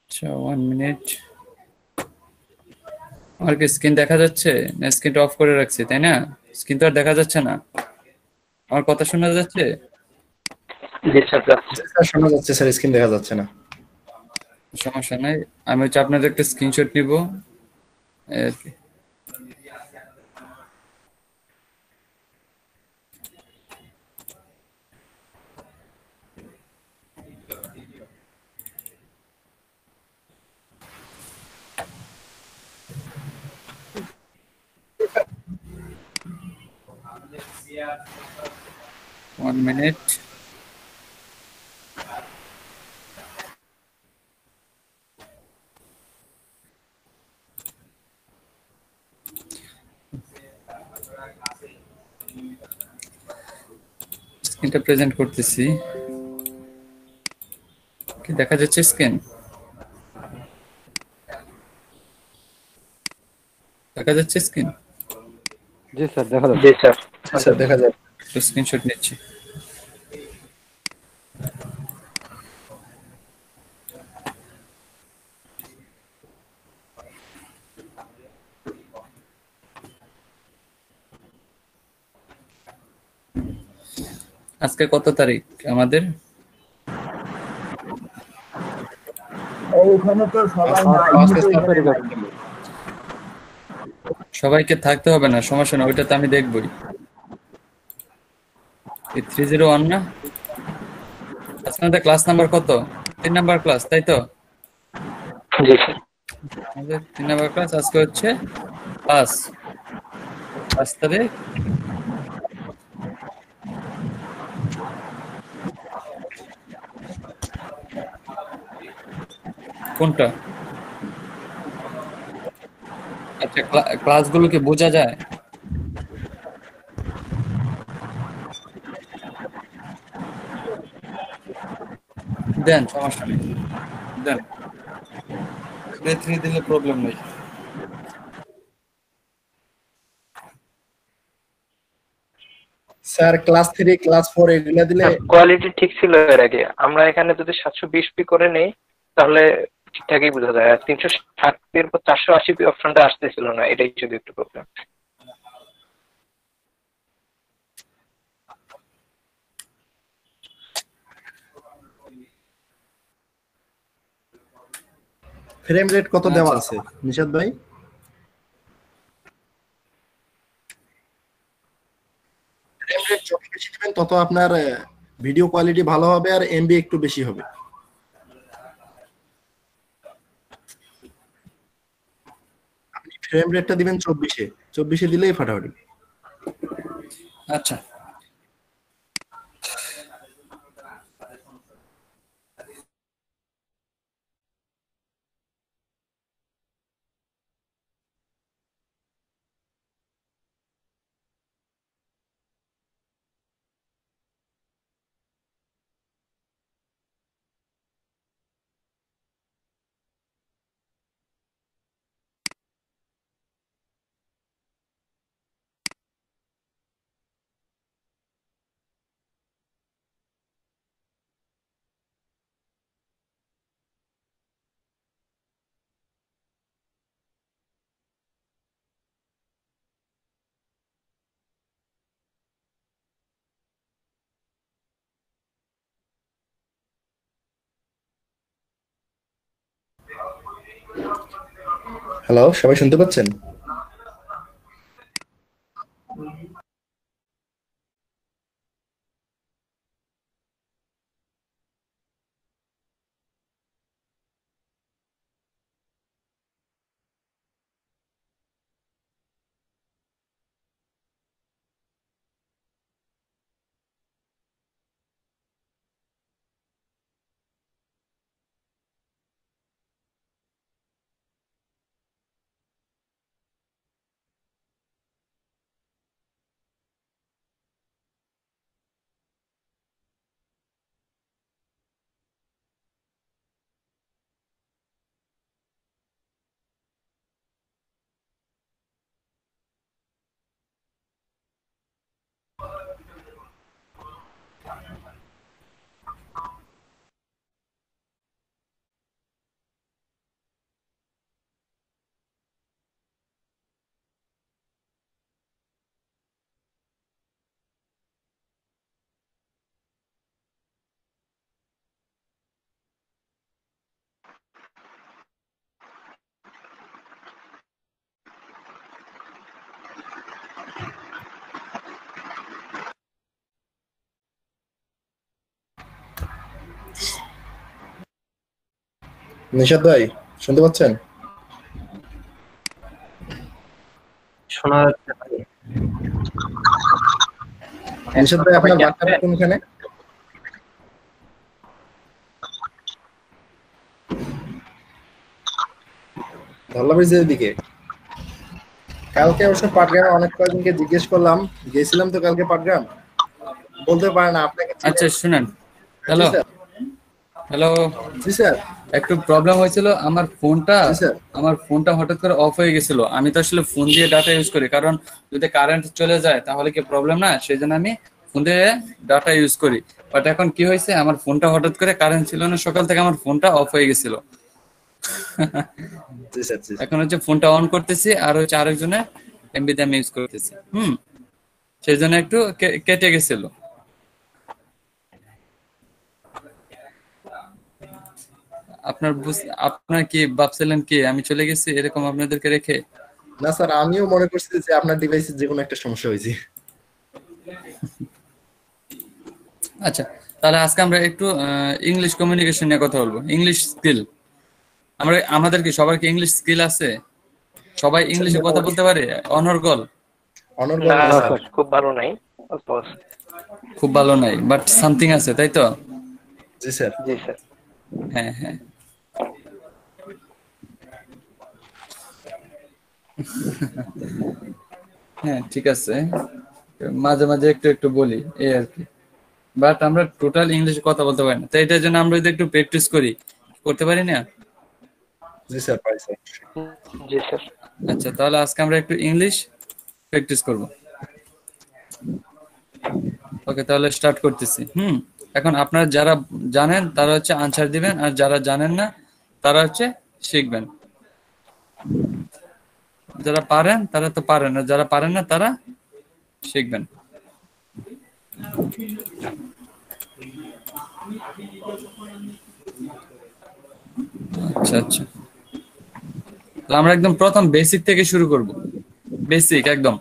আচ্ছা 1 মিনিট। আমার কি স্ক্রিন দেখা যাচ্ছে না? স্ক্রিনটা অফ করে রাখছি তাই না? স্ক্রিন তো আর দেখা যাচ্ছে না। আমার কথা শোনা যাচ্ছে? স্যার শোনা যাচ্ছে স্যার, স্ক্রিন দেখা যাচ্ছে না। সমস্যা নাই, আমি হচ্ছে আপনাদের একটা স্ক্রিনশট নিব আর কি। One minute. স্ক্রিনটা প্রেজেন্ট করতেছি, কি দেখা যাচ্ছে স্ক্রিন? দেখা যাচ্ছে স্ক্রিন? জি স্যার দেখা যাচ্ছে। জি স্যার। স্যার দেখা যাচ্ছে। তো স্ক্রিনশট নিচ্ছি। আজকে কত তারিখ আমাদের? আজকে 7 তারিখ। সবাইকে থাকতে হবে না, সমস্যা না, ওইটা তো আমি দেখবই। 301 না? আপনাদের ক্লাস নাম্বার কত? 3 নাম্বার ক্লাস, তাই তো? জি স্যার। আমাদের 3 নাম্বার ক্লাস আজকে হচ্ছে 5 তারিখ। কোনটা? আচ্ছা, ক্লাসগুলো কি বোঝা যায়? দেন, সমস্যা নেই, দেন। ডে 3 দিলে প্রবলেম নেই। স্যার ক্লাস 3 ক্লাস 4 এগুলা দিলে কোয়ালিটি ঠিক ছিল এর আগে। আমরা এখানে যদি 720p করে নেই তাহলে ঠিকঠাকই বোঝা যায়, আর 360p এর পর 480p অপশনটা আসতেছিল না, এটাই শুধু একটু প্রবলেম। ফ্রেম রেট কত দেওয়া আচ্ছা, আছে নিশাদ ভাই? ফ্রেম রেট যত বেশি দিবেন তত আপনার ভিডিও কোয়ালিটি ভালো হবে আর এমবি একটু বেশি হবে। আপনি ফ্রেম রেটটা দিবেন 24-এ দিলেই ফাটাফাটি। আচ্ছা। হ্যালো, সবাই শুনতে পাচ্ছেন? নিশাদ ভাই শুনতে পাচ্ছেন? শোনা যাচ্ছে ভাই। নিশাদ ভাই আপনার বাসাটা কোনখানে? ধল্লাব্রিজের দিকে। কালকে অবশ্য পাটগ্রামে অনেক কয়েকজনকে জিজ্ঞেস করলাম, গেছিলাম তো কালকে পাটগ্রাম, বলতে পারে না আপনাকে চিনে। আচ্ছা, শুনেন। হ্যালো, জি স্যার। হ্যালো। জি স্যার। একটু প্রবলেম হয়েছিল, জি স্যার। আমার ফোনটা হঠাৎ করে অফ হয়ে গেছিল। আমি তো আসলে ফোন দিয়ে ডাটা ইউজ করি, কারণ যদি কারেন্ট চলে যায় তাহলে কি প্রবলেম না, সেই জন্য আমি ফোন দিয়ে ডাটা ইউজ করি। বাট এখন কি হয়েছে, আমার ফোনটা হঠাৎ করে কারেন্ট ছিল না সকাল থেকে, আমার ফোনটা অফ হয়ে গেছিল। জি স্যার। জি স্যার। এখন হচ্ছে ফোনটা অন করতেছি আর হচ্ছে আরেকজনের এমবি দিয়ে আমি ইউজ করতেছি। সেই জন্য একটু কেটে গেছিল। আপনার কি ভাবছিলেন কি আমি চলে গেছি এরকম আপনাদেরকে রেখে? না স্যার, আমিও মনে করছি যে আপনার ডিভাইসে যে কোনো একটা সমস্যা হয়েছে। আচ্ছা, তাহলে আজকে আমরা একটু ইংলিশ কমিউনিকেশন নিয়ে কথা বলবো, ইংলিশ স্কিল। আমাদের কি সবার কি ইংলিশ স্কিল আছে? সবাই ইংলিশে কথা বলতে পারে অনর্গল? অনর্গল না না না স্যার। স্যার। খুব ভালো নাই, অল্প আছে। খুব ভালো নাই, বাট সামথিং আছে, তাই তো? জি স্যার। জি স্যার। হ্যাঁ হ্যাঁ। হ্যাঁ ঠিক আছে, মাঝে মাঝে একটু একটু বলি এই আর কি, বাট আমরা টোটাল ইংলিশে কথা বলতে পারি না। তাই এটার জন্য আমরা যদি একটু প্র্যাকটিস করি, করতে পারি না? জি স্যার, পাই স্যার। জি স্যার। আচ্ছা, তাহলে আজকে আমরা একটু ইংলিশ প্র্যাকটিস করব। ওকে, তাহলে স্টার্ট করতেছি। এখন আপনারা যারা জানেন তারা হচ্ছে আনসার দিবেন, আর যারা জানেন না তারা হচ্ছে শিখবেন। যারা পারেন তারা তো পারেন, আর যারা পারেন না তারা শিখবেন। আচ্ছা আচ্ছা, তাহলে আমরা একদম প্রথম বেসিক থেকে শুরু করব। বেসিক একদম।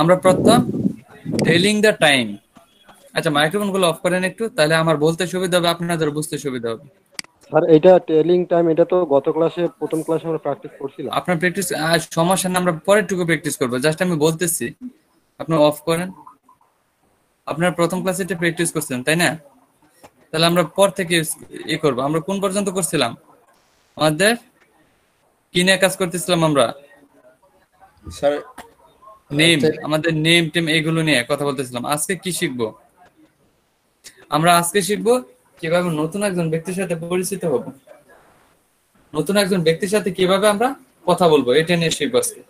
আমরা প্রথম টেলিং দ্য টাইম। আচ্ছা, মাইক্রোফোন গুলো অফ করেন একটু, তাহলে আমার বলতে সুবিধা হবে, আপনাদের বুঝতে সুবিধা হবে। স্যার এটা টেলিং টাইম, এটা তো গত ক্লাসে, প্রথম ক্লাসে আমরা প্র্যাকটিস করছিলাম। আপনার প্র্যাকটিস সমস্যা না, আমরা পরেরটুকু প্র্যাকটিস করবো, জাস্ট আমি বলতেছি। আপনি অফ করেন। আপনার প্রথম ক্লাসে এটা প্র্যাকটিস করছেন তাই না? তাহলে আমরা পর থেকে করবো। আমরা কোন পর্যন্ত করছিলাম? আমাদের কি নিয়ে কাজ করতেছিলাম আমরা? স্যার নেম, আমাদের নেম টেম এগুলো নিয়ে কথা বলতেছিলাম। আজকে কি শিখবো আমরা? আজকে শিখবো কিভাবে নতুন একজন ব্যক্তির সাথে পরিচিত হব, নতুন একজন ব্যক্তির সাথে কিভাবে আমরা কথা বলবো, এটা নিয়ে শিখবো আজকে।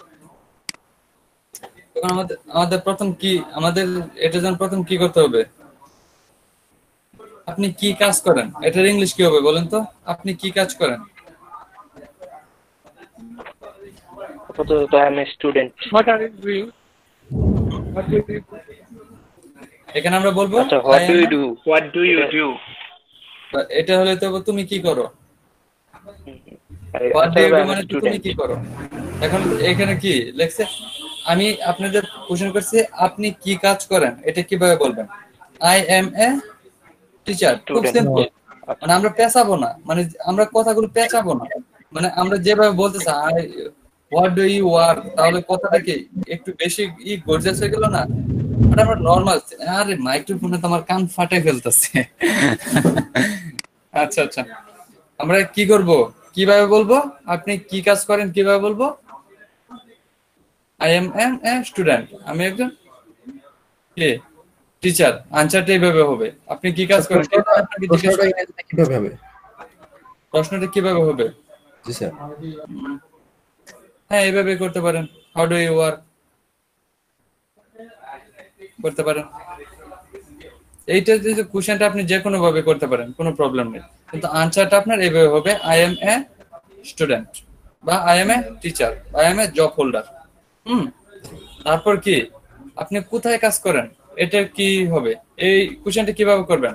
তখন আমাদের প্রথম কি, আমাদের এটার জন্য প্রথম কি করতে হবে? আপনি কি কাজ করেন, এটার ইংলিশ কি হবে বলেন তো? আপনি কি কাজ করেন? আপাতত আই এম এ স্টুডেন্ট। এখানে আমরা বলবো আচ্ছা, what do you do? What do you do? এটা হলে তো তুমি কি করো। আচ্ছা, What do you do I am a মানে তো তুমি স্টুডেন্ট। কি করো। এখন এখানে কি লেখছে? আমি আপনাদের কোশ্চেন করছি আপনি কি কাজ করেন, এটা কিভাবে বলবেন? I am a teacher. খুব Student. সিম্পল। মানে আমরা পেঁচাবো না, মানে আমরা কথাগুলো পেঁচাবো না, মানে আমরা যেভাবে বলতেছি হোয়াট ডু ইউ ওয়ার্ক, তাহলে কথাটা কি একটু বেশি গর্জিয়াস হয়ে গেল না? মানে আমরা নর্মাল। আরে মাইক্রোফোনে তো আমার কান ফাটে ফেলতেছে। আচ্ছা আচ্ছা, আমরা কি করব, কিভাবে বলবো? আপনি কি কাজ করেন কিভাবে বলবো? আই এম এ স্টুডেন্ট, আমি একজন কি টিচার। আনসারটা এইভাবে হবে, আপনি কি কাজ করেন। প্রশ্নটা ইংরেজিতে কিভাবে হবে? প্রশ্নটা কিভাবে হবে? জি স্যার। হ্যাঁ, এইভাবে করতে পারেন। হাউ ডু ইউ ওয়ার্ক করতে পারেন। এইটা যে কোশ্চেনটা আপনি যে কোনো ভাবে করতে পারেন, কোনো প্রবলেম নেই, কিন্তু আনসারটা আপনার এইভাবে হবে আই এম এ স্টুডেন্ট, বা I am a teacher, I am A job holder. তারপর কি আপনি কোথায় কাজ করেন, এটা কি হবে? এই কোশ্চেনটা কিভাবে করবেন?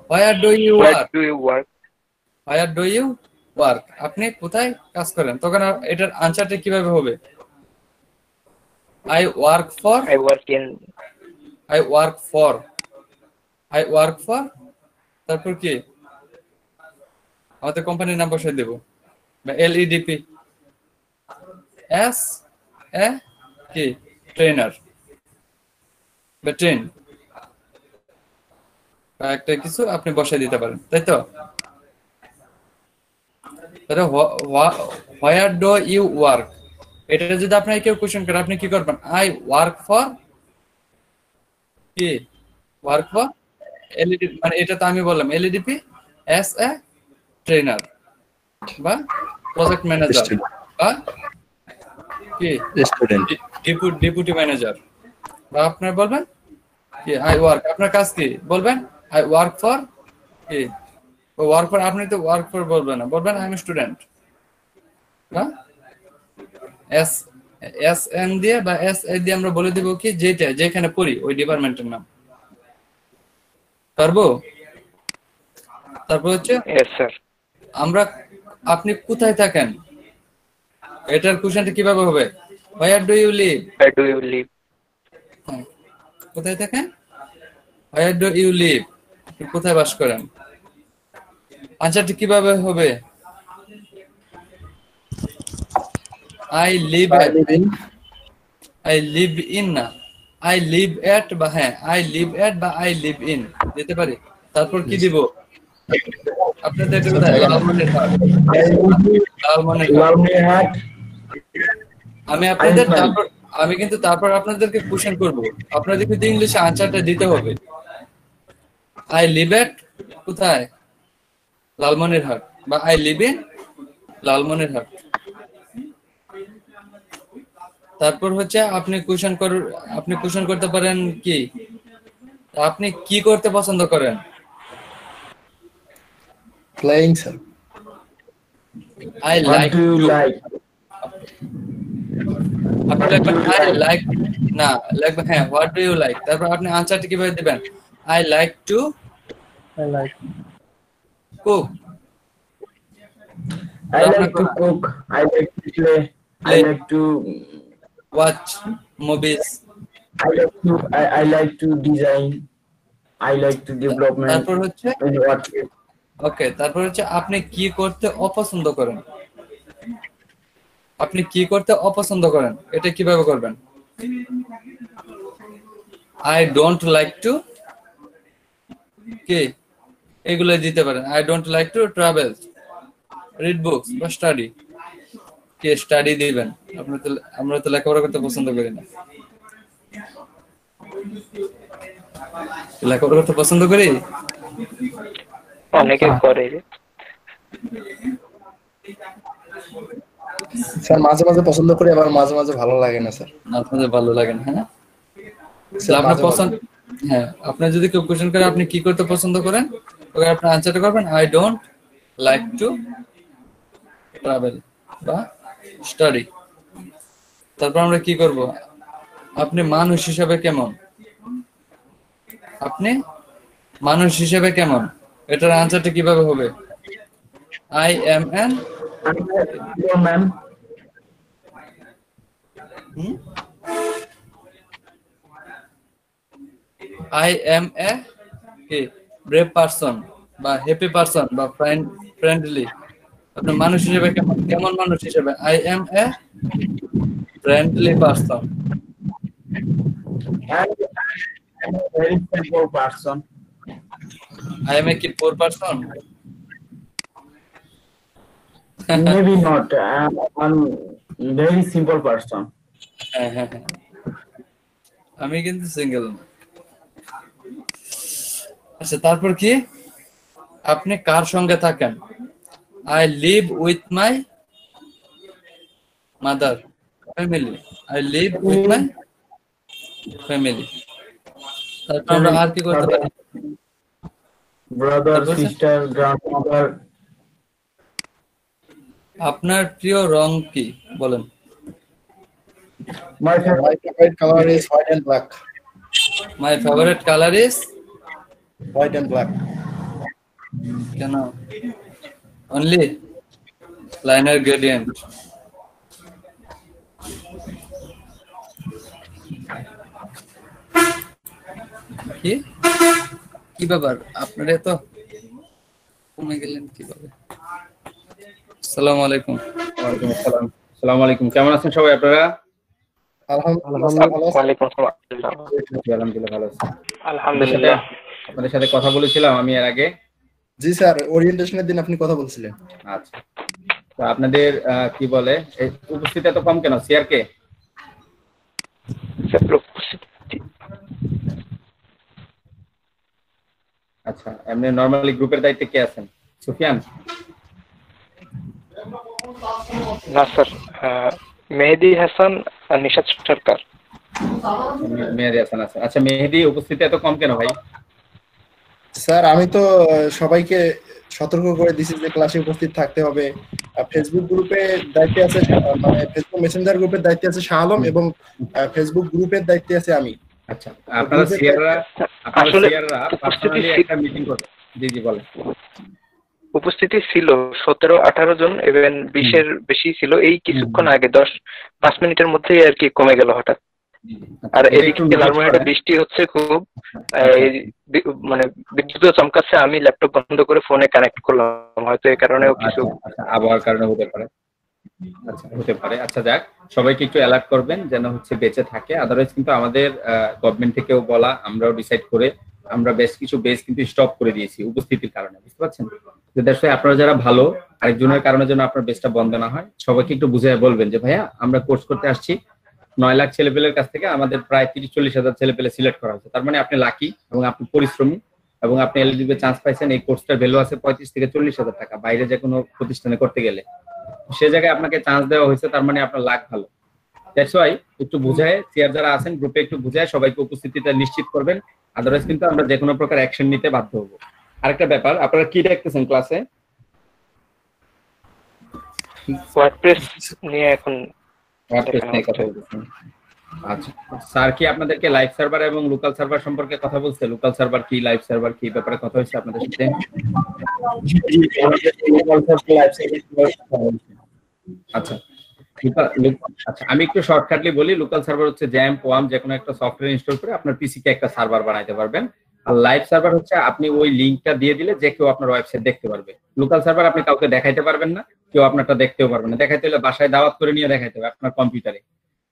Where do you what work, do you work? Where do you work, আপনি কোথায় কাজ করেন। তখন এটার আনসারটা কিভাবে হবে? I work for, I work in. I work for, I work for, তারপর কি আমাদের কোম্পানির নাম বসাই দেব, বা এলইডিপি, এস এ কি ট্রেনার বা ট্রেন, বা একটা কিছু আপনি বসাই দিতে পারেন, তাই তো? হোয়ার ডু ইউ ওয়ার্ক, এটা যদি আপনাকে কেউ কোশ্চেন করে আপনি কি করবেন? আই ওয়ার্ক ফর কি, ওয়ার্ক ফর এলইডি, মানে এটা তো আমি বললাম এলইডিপি এস এ ট্রেনার বা প্রজেক্ট ম্যানেজার বা কি স্টুডেন্ট। ডেপুটি ম্যানেজার, বা আপনার বলবেন কি আই ওয়ার্ক, আপনার কাজ কি বলবেন? আই ওয়ার্ক ফর কি, ওয়ার্ক ফর, আপনি তো ওয়ার্ক ফর বলবেন না, বলবেন আই এম স্টুডেন্ট, বা এস এস এন দিয়ে বা এস এ দিয়ে আমরা বলে দিব কি যেটা যেখানে পড়ি ওই ডিপার্টমেন্টের নাম, পারবো? তারপর হচ্ছে ইয়েস স্যার। আমরা, আপনি কোথায় থাকেন, এটার কোশ্চেনটা কিভাবে হবে? Where do you live? Where do you live? কোথায় থাকেন? Where do you live? কোথায় বাস করেন? আনসারটি কিভাবে হবে? I live I at, live in I live in না, আই লিভ এট বা হ্যাঁ আই লিভ এট বা আই লিভ ইন দিতে পারি। তারপর কি দিব? আপনাদের কোথায়? লালমনিরহাট। লালমনিরহাট। আমি আপনাদের তারপর আমি কিন্তু তারপর আপনাদেরকে কোশ্চেন করব, আপনাদের কিন্তু ইংলিশে আনসারটা দিতে হবে। আই লিভ এট কোথায়? লালমনিরহাট বা আই লিভ ইন লালমনিরহাট। তারপর হচ্ছে আপনি কোশ্চেন করতে পারেন কি আপনি কি করতে পছন্দ করেন? playing, sir. I like to. আপনি লিখবেন আই লাইক না, লিখবেন হ্যাঁ হোয়াট ডু ইউ লাইক। তারপর আপনি আনসারটা কিভাবে দিবেন? I like to I like cook. I like to cook. I like to play. I like to. Watch movies. I like to design. I like to development. তারপর হচ্ছে And what? ওকে, তারপর হচ্ছে আপনি কি করতে অপছন্দ করেন? আপনি কি করতে অপছন্দ করেন এটা কিভাবে করবেন? আই ডোন্ট লাইক টু কি এগুলো দিতে পারেন। I don't like to travel, read books বা স্টাডি। কে স্টাডি দিবেন? আমরা তো লেখাপড়া করতে পছন্দ করি না। লেখাপড়া করতে পছন্দ করি? অনেকে করে। স্যার মাঝে মাঝে পছন্দ করি, আবার মাঝে মাঝে ভালো লাগে না স্যার। আপনাদের ভালো লাগে না? হ্যাঁ, স্যার, আপনার মাঝে পছন্দ। হ্যাঁ, আপনার যদি কেউ কোশ্চেন করে আপনি কি করতে পছন্দ করেন, ওকে আপনি আনসারটা করবেন I don't like to travel বা স্টাডি। তারপর আমরা কি করব? আপনি মানুষ হিসেবে কেমন? আপনি মানুষ হিসেবে কেমন এটার আনসারটা কিভাবে হবে? I am an Man. I am a brave person বা হ্যাপি পারসন বা ফ্রেন্ডলি। আপনি মানুষ হিসেবে কেমন? কেমন মানুষ হিসেবে? I am a friendly person. I'm a very simple person. I am a কি poor person? Maybe not. I'm very simple person. হ্যাঁ হ্যাঁ হ্যাঁ, আমি কিন্তু সিঙ্গেল। আচ্ছা, তারপর কি? আপনি কার সঙ্গে থাকেন? I live with my mother family. I live with my family. তারপর আমরা আর কি করতে পারি? Brother, তারপর স্যার? sister, grandmother. আপনার প্রিয় রং কি বলেন? My My favorite color is white and black. My favourite colour is White and black. কেন? Only liner gradient. কি কি ব্যাপার আপনারা তো কমে গেলেন কিভাবে? আসসালামু আলাইকুম। ওয়ালাইকুম আসসালাম। আসসালামু আলাইকুম। কেমন আছেন সবাই আপনারা? আলহামদুলিল্লাহ। ওয়ালাইকুম আসসালাম। আলহামদুলিল্লাহ ভালো আছি। আলহামদুলিল্লাহ। আপনাদের সাথে কথা বলেছিলাম আমি এর আগে। জি স্যার, ওরিয়েন্টেশনের দিন আপনি কথা বলছিলেন। আচ্ছা, তো আপনাদের কি বলে এই উপস্থিতি এত কম কেন? সিআরকে আচ্ছা, এমনি নরমালি গ্রুপের দায়িত্বে কে আছেন? সুফিয়ান? না স্যার, মেহেদি হাসান আর নিশাত সরকার। মেহেদি হাসান আছে। আচ্ছা, মেহেদি উপস্থিতি এত কম কেন ভাই? স্যার আমি তো সবাইকে সতর্ক করে দিছি যে ক্লাসে উপস্থিত থাকতে হবে। ফেসবুক গ্রুপে দায়িত্বে আছে, মানে ফেসবুক মেসেঞ্জার গ্রুপের দায়িত্বে আছে শাহ আলম, এবং ফেসবুক গ্রুপের দায়িত্বে আছে আমি। আচ্ছা, আপনারা সিআররা পার্সোনালি একটা মিটিং করবেন। জি জি বলেন। উপস্থিতি ছিল 17-18 জন, ইভেন 20-এর বেশি ছিল। এই কিছুক্ষণ আগে 5 মিনিটের মধ্যেই আর কি কমে গেল হঠাৎ। আর এটা একটু এদিকে নোটিস লালমনিরহাটে করেন। বৃষ্টি হচ্ছে খুব, আচ্ছা এই মানে বিদ্যুৎ চমকাচ্ছে, আমি ল্যাপটপ বন্ধ করে ফোনে কানেক্ট করলাম, হয়তো এই কারণেও কিছু। আচ্ছা আচ্ছা, আবহাওয়ার কারণে হতে পারে। আচ্ছা হতে পারে। আচ্ছা যাক, সবাইকে একটু অ্যালার্ট করবেন যেন হচ্ছে বেঁচে থাকে। আদারওয়াইজ কিন্তু আমাদের গভর্নমেন্ট থেকেও বলা, আমরাও ডিসাইড করে আমরা বেশ কিছু বেস কিন্তু স্টপ করে দিয়েছি উপস্থিতির কারণে, বুঝতে পারছেন? তো দ্যাটস ওয়াই আপনারা যারা ভালো, আরেকজনের কারণে যেন আপনার বেসটা বন্ধ না হয়, সবাইকে একটু বুঝিয়ে বলবেন যে ভাইয়া আমরা কোর্স করতে আসছি, 9 লাখ ছেলেপেলের কাছ থেকে আমাদের প্রায় 30-40 হাজার ছেলেপেলে সিলেক্ট করা হয়েছে। তার মানে আপনি লাকি এবং আপনি পরিশ্রমী এবং আপনি এলিজিবল চান্স পাইছেন। এই কোর্সটার ভ্যালু আছে 35-40 হাজার টাকা বাইরে যে কোনো প্রতিষ্ঠানে করতে গেলে। সে জায়গায় আপনাকে চান্স দেওয়া হয়েছে, তার মানে আপনার লাক ভালো। দ্যাটস ওয়াই একটু বুঝায়, সিআর যারা আছেন গ্রুপে একটু বুঝায় সবাইকে উপস্থিতিটা নিশ্চিত করবেন। আদারওয়াইজ কিন্তু আমরা যে কোনো প্রকার অ্যাকশন নিতে বাধ্য হবো। আরেকটা ব্যাপার, আপনারা কি দেখতেছেন ক্লাসে? ওয়ার্ডপ্রেস নিয়ে এখন ওয়ার্ডপ্রেস নিয়ে কথা বলতেছেন। আচ্ছা, স্যার কি আপনাদেরকে লাইভ সার্ভার এবং লোকাল সার্ভার সম্পর্কে কথা বলছে? লোকাল সার্ভার কি, লাইভ সার্ভার কি, ব্যাপারে কথা হয়েছে আপনাদের সাথে? আচ্ছা আচ্ছা, আমি একটু শর্টকাটলি বলি। লোকাল সার্ভার হচ্ছে জ্যাম্প, ওয়াম যে কোনো একটা সফটওয়্যার ইনস্টল করে আপনার পিসি তে একটা সার্ভার বানাইতে পারবেন। আর লাইভ সার্ভার হচ্ছে আপনি ওই লিংকটা দিয়ে দিলে যে কেউ আপনার ওয়েবসাইট দেখতে পারবে। লোকাল সার্ভার আপনি কাউকে দেখাইতে পারবেন না, কেউ আপনারটা দেখতেও পারবে না। দেখাইতে হলে বাসায় দাওয়াত করে নিয়ে দেখাইতে হবে আপনার কম্পিউটারে।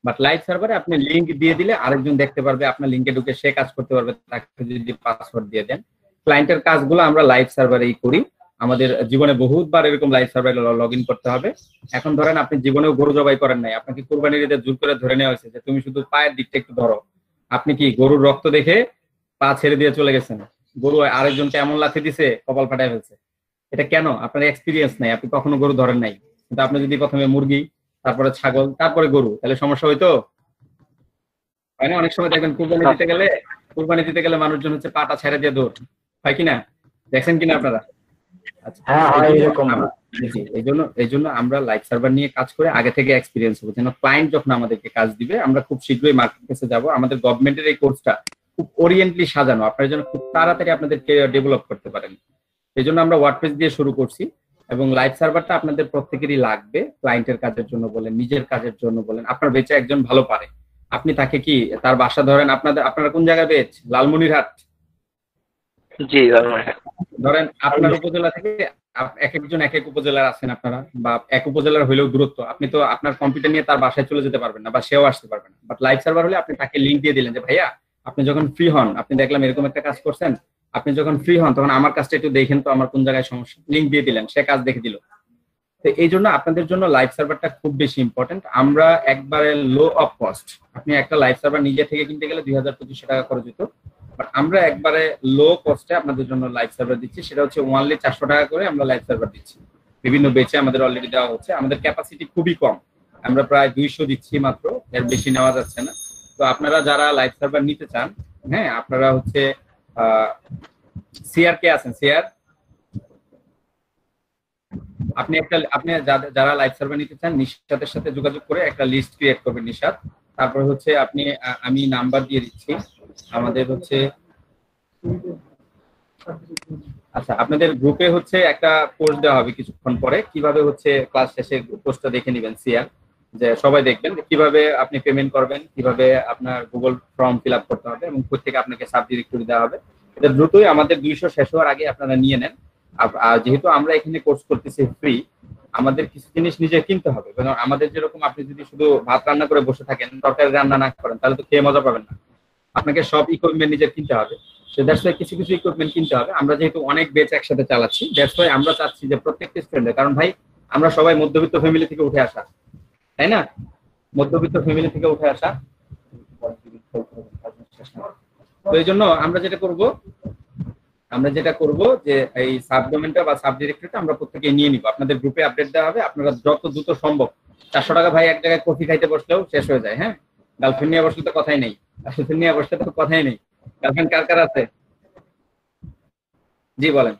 বাট লাইভ সার্ভারে আপনি লিংক দিয়ে দিলে আরেকজন দেখতে পারবে, আপনার লিংকে ঢুকে সে কাজ করতে পারবে, তাকে যদি পাসওয়ার্ড দিয়ে দেন। ক্লায়েন্টের কাজগুলো আমরা লাইভ সার্ভারেই করি। আমাদের জীবনে বহুতবার এরকম লাইভ সার্ভারে লগ ইন করতে হবে। এখন ধরেন আপনি জীবনেও গরু জবাই করেন নাই, আপনাকে কুরবানির ঈদে জোর করে ধরে নেওয়া হয়েছে যে তুমি শুধু পায়ের দিকটা একটু ধরো। আপনি কি গরুর রক্ত দেখে পা ছেড়ে দিয়ে চলে গেছেন? গরু আরেকজনকে এমন লাথি দিছে কপাল ফাটায় ফেলছে। এটা কেন? আপনার এক্সপিরিয়েন্স নাই, আপনি কখনো গরু ধরেন নাই। কিন্তু আপনি যদি প্রথমে মুরগি, তারপরে ছাগল, তারপরে গরু, তাহলে সমস্যা হইতো? হয় না? অনেক সময় দেখবেন কুরবানি দিতে গেলে মানুষজন হচ্ছে পাটা ছেড়ে দিয়ে দৌড় হয় কিনা, দেখছেন কিনা আপনারা? আচ্ছা, এই জন্য আমরা লাইভ সার্ভার নিয়ে কাজ করে আগে থেকে এক্সপিরিয়েন্স হবো, যেন ক্লায়েন্ট যখন আমাদেরকে কাজ দিবে আমরা খুব শীঘ্রই মার্কেট প্লেসে যাবো। আমাদের গভর্নমেন্টের এই কোর্সটা খুব ওরিয়েন্টলি সাজানো, আপনারা যেন খুব তাড়াতাড়ি আপনাদের ক্যারিয়ার ডেভেলপ করতে পারেন। এই জন্য আমরা ওয়ার্ডপ্রেস দিয়ে শুরু করছি এবং লাইভ সার্ভারটা আপনাদের প্রত্যেকেরই লাগবে। ক্লায়েন্টের কাজের জন্য বলেন, নিজের কাজের জন্য বলেন। আপনার বেচে একজন ভালো পারে, আপনি তাকে কি তার বাসা ধরেন, আপনারা কোন জায়গায় বেচ? লালমনিরহাট। জি, লালমনিরহাট। ধরেন আপনার উপজেলা থেকে এক একজন এক এক উপজেলার আছেন আপনারা, বা এক উপজেলার হইলেও দূরত্ব, আপনি তো আপনার কম্পিউটার নিয়ে তার বাসায় চলে যেতে পারবেন না, বা সেও আসতে পারবে না। বাট লাইভ সার্ভার হলে আপনি তাকে লিঙ্ক দিয়ে দিলেন যে ভাইয়া আপনি যখন ফ্রি হন, আপনি দেখলাম এরকম একটা কাজ করছেন, আপনি যখন ফ্রি হন তখন আমার কাজটা একটু দেখেন তো আমার কোন জায়গায় সমস্যা, লিঙ্ক দিয়ে দিলেন, সে কাজ দেখে দিল। তো এই জন্য আপনাদের জন্য লাইভ সার্ভারটা খুব বেশি ইম্পর্টেন্ট। আমরা একবারে লো অফ কস্ট, আপনি একটা লাইভ সার্ভার নিজে থেকে কিনতে গেলে 2000-2500 টাকা খরচ হতো, বাট আমরা একবারে লো কস্টে আপনাদের জন্য লাইভ সার্ভার দিচ্ছি। সেটা হচ্ছে ওয়ানলি 400 টাকা করে আমরা লাইভ সার্ভার দিচ্ছি। বিভিন্ন বেচে আমাদের অলরেডি দেওয়া হচ্ছে। আমাদের ক্যাপাসিটি খুবই কম, আমরা প্রায় 200 দিচ্ছি মাত্র, এর বেশি নেওয়া যাচ্ছে না। তো আপনারা যারা লাইভ সার্ভার নিতে চান, হ্যাঁ আপনারা হচ্ছে সিআর কে আছেন? সিআর আপনি যারা লাইভ সার্ভার নিতে চান নিশাতের সাথে যোগাযোগ করে একটা লিস্ট ক্রিয়েট করবেন নিশাত। তারপর হচ্ছে আমি নাম্বার দিয়ে দিচ্ছি আমাদের হচ্ছে। আচ্ছা, আপনাদের গ্রুপে হচ্ছে একটা পোস্ট দেওয়া হবে কিছুক্ষণ পরে, কিভাবে হচ্ছে ক্লাস শেষে পোস্টটা দেখে নেবেন সিআর, যে সবাই দেখবেন কিভাবে আপনি পেমেন্ট করবেন, কিভাবে আপনার গুগল ফর্ম ফিল আপ করতে হবে এবং কোথা আপনাকে সাব ডিরেক্টরি দেওয়া হবে। এটা দ্রুতই আমাদের 200 শেষ হওয়ার আগে আপনারা নিয়ে নেন। যেহেতু আমরা এখানে কোর্স করতেছি ফ্রি, আমাদের কিছু জিনিস নিজে কিনতে হবে। আমাদের যেরকম আপনি যদি শুধু ভাত রান্না করে বসে থাকেন, তরকারি রান্না না করেন, তাহলে তো খেয়ে মজা পাবেন না। আপনাকে সব ইকুইপমেন্ট নিজে কিনতে হবে। দ্যাটস ওয়াই কিছু কিছু ইকুইপমেন্ট কিনতে হবে। আমরা যেহেতু অনেক বেচ একসাথে চালাচ্ছি, দ্যাটস ওয়াই আমরা চাচ্ছি যে প্রত্যেকটা স্টুডেন্ট, কারণ ভাই আমরা সবাই মধ্যবিত্ত ফ্যামিলি থেকে উঠে আসা, তাই না? মধ্যবিত্ত ফ্যামিলি থেকে উঠে আসা। তো এই জন্য আমরা যেটা করব যে এই সাব ডোমেনটা বা সাব ডিরেক্টরিটা আমরা প্রত্যেকে নিয়ে নিব। আপনাদের গ্রুপে আপডেট দেওয়া হবে, আপনারা যত দ্রুত সম্ভব। 400 টাকা ভাই এক জায়গায় কফি খাইতে বসলেও শেষ হয়ে যায়। হ্যাঁ, গার্লফ্রেন্ড নিয়ে বসলে তো কথাই নেই, গার্লফ্রেন্ড নিয়ে বসলে তো কথাই নেই। গার্লফ্রেন্ড কার কার আছে? জি বলেন।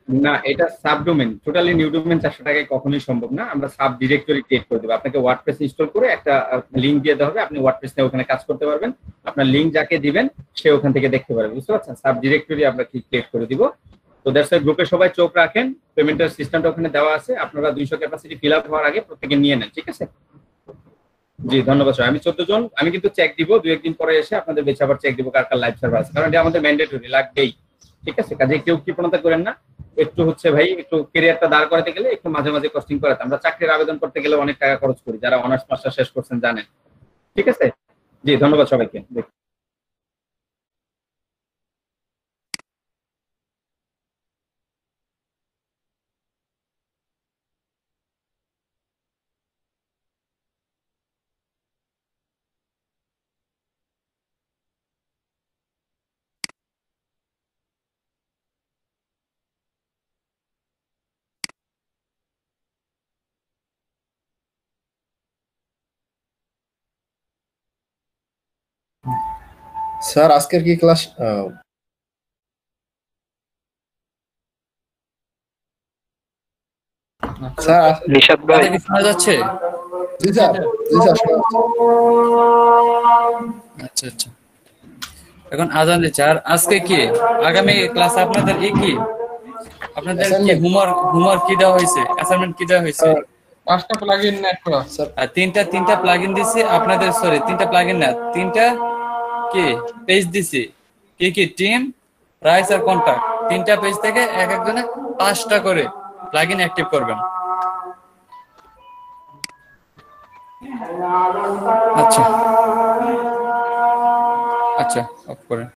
না, এটা সাবডোমেন, টোটালি নিউ ডোমেন 400 টাকায় কখনোই সম্ভব না। আমরা সাব ডিরেক্টরি ক্রিয়েট করে দেবো। আপনাকে ওয়ার্ডপ্রেস ইনস্টল করে একটা লিংক দিয়ে দেওয়া হবে, আপনি ওয়ার্ডপ্রেস নিয়ে ওখানে কাজ করতে পারবেন। আপনার লিংক যাকে দিবেন সে ওখান থেকে দেখতে পারবে, বুঝতে পারছেন? সাব ডিরেক্টরি আমরা ক্রিয়েট করে দিব। তো দ্যাটস ওয়াই গ্রুপে সবাই চোখ রাখেন, পেমেন্টের সিস্টেমটা ওখানে দেওয়া আছে। আপনারা 200 ক্যাপাসিটি ফিল আপ হওয়ার আগে প্রত্যেকে নিয়ে নেন, ঠিক আছে? জি ধন্যবাদ স্যার। আমি 14 জন, আমি কিন্তু চেক দিব 2-1 দিন পরে এসে আপনাদের বেছে আবার চেক দিব কার কার লাইভ সার্ভার আছে, কারণ এটা আমাদের ম্যান্ডেটরি, লাগবেই, ঠিক আছে? কাজে কেউ কৃপণতা করেন না। একটু হচ্ছে ভাই, একটু ক্যারিয়ারটা দাঁড় করাতে গেলে একটু মাঝে মাঝে কস্টিং করাতে, আমরা চাকরির আবেদন করতে গেলে অনেক টাকা খরচ করি, যারা অনার্স মাস্টার শেষ করছেন জানেন, ঠিক আছে? জি ধন্যবাদ সবাইকে। স্যার আজকের কি ক্লাস? স্যার নিশাদ ভাই, কথা কি শোনা যাচ্ছে? জি স্যার, জি স্যার শোনা যাচ্ছে। আচ্ছা আচ্ছা, এখন আজান দিচ্ছে। আর আজকে কি আগামী ক্লাস আপনাদের কি আপনাদের কি হোমওয়ার্ক কি দেওয়া হয়েছে, অ্যাসাইনমেন্ট কি দেওয়া হয়েছে? 5টা প্লাগইন নেটওয়ার্ক আর তিনটা প্লাগইন দিছি আপনাদের, সরি 3টা প্লাগইন না, 3টা কি পেজ দিছি। কি টিম, প্রাইস আর কন্টাক্ট, 3টা পেজ থেকে এক একজনে 5টা করে প্লাগইন অ্যাক্টিভ করবেন। আচ্ছা আচ্ছা, অফ করেন।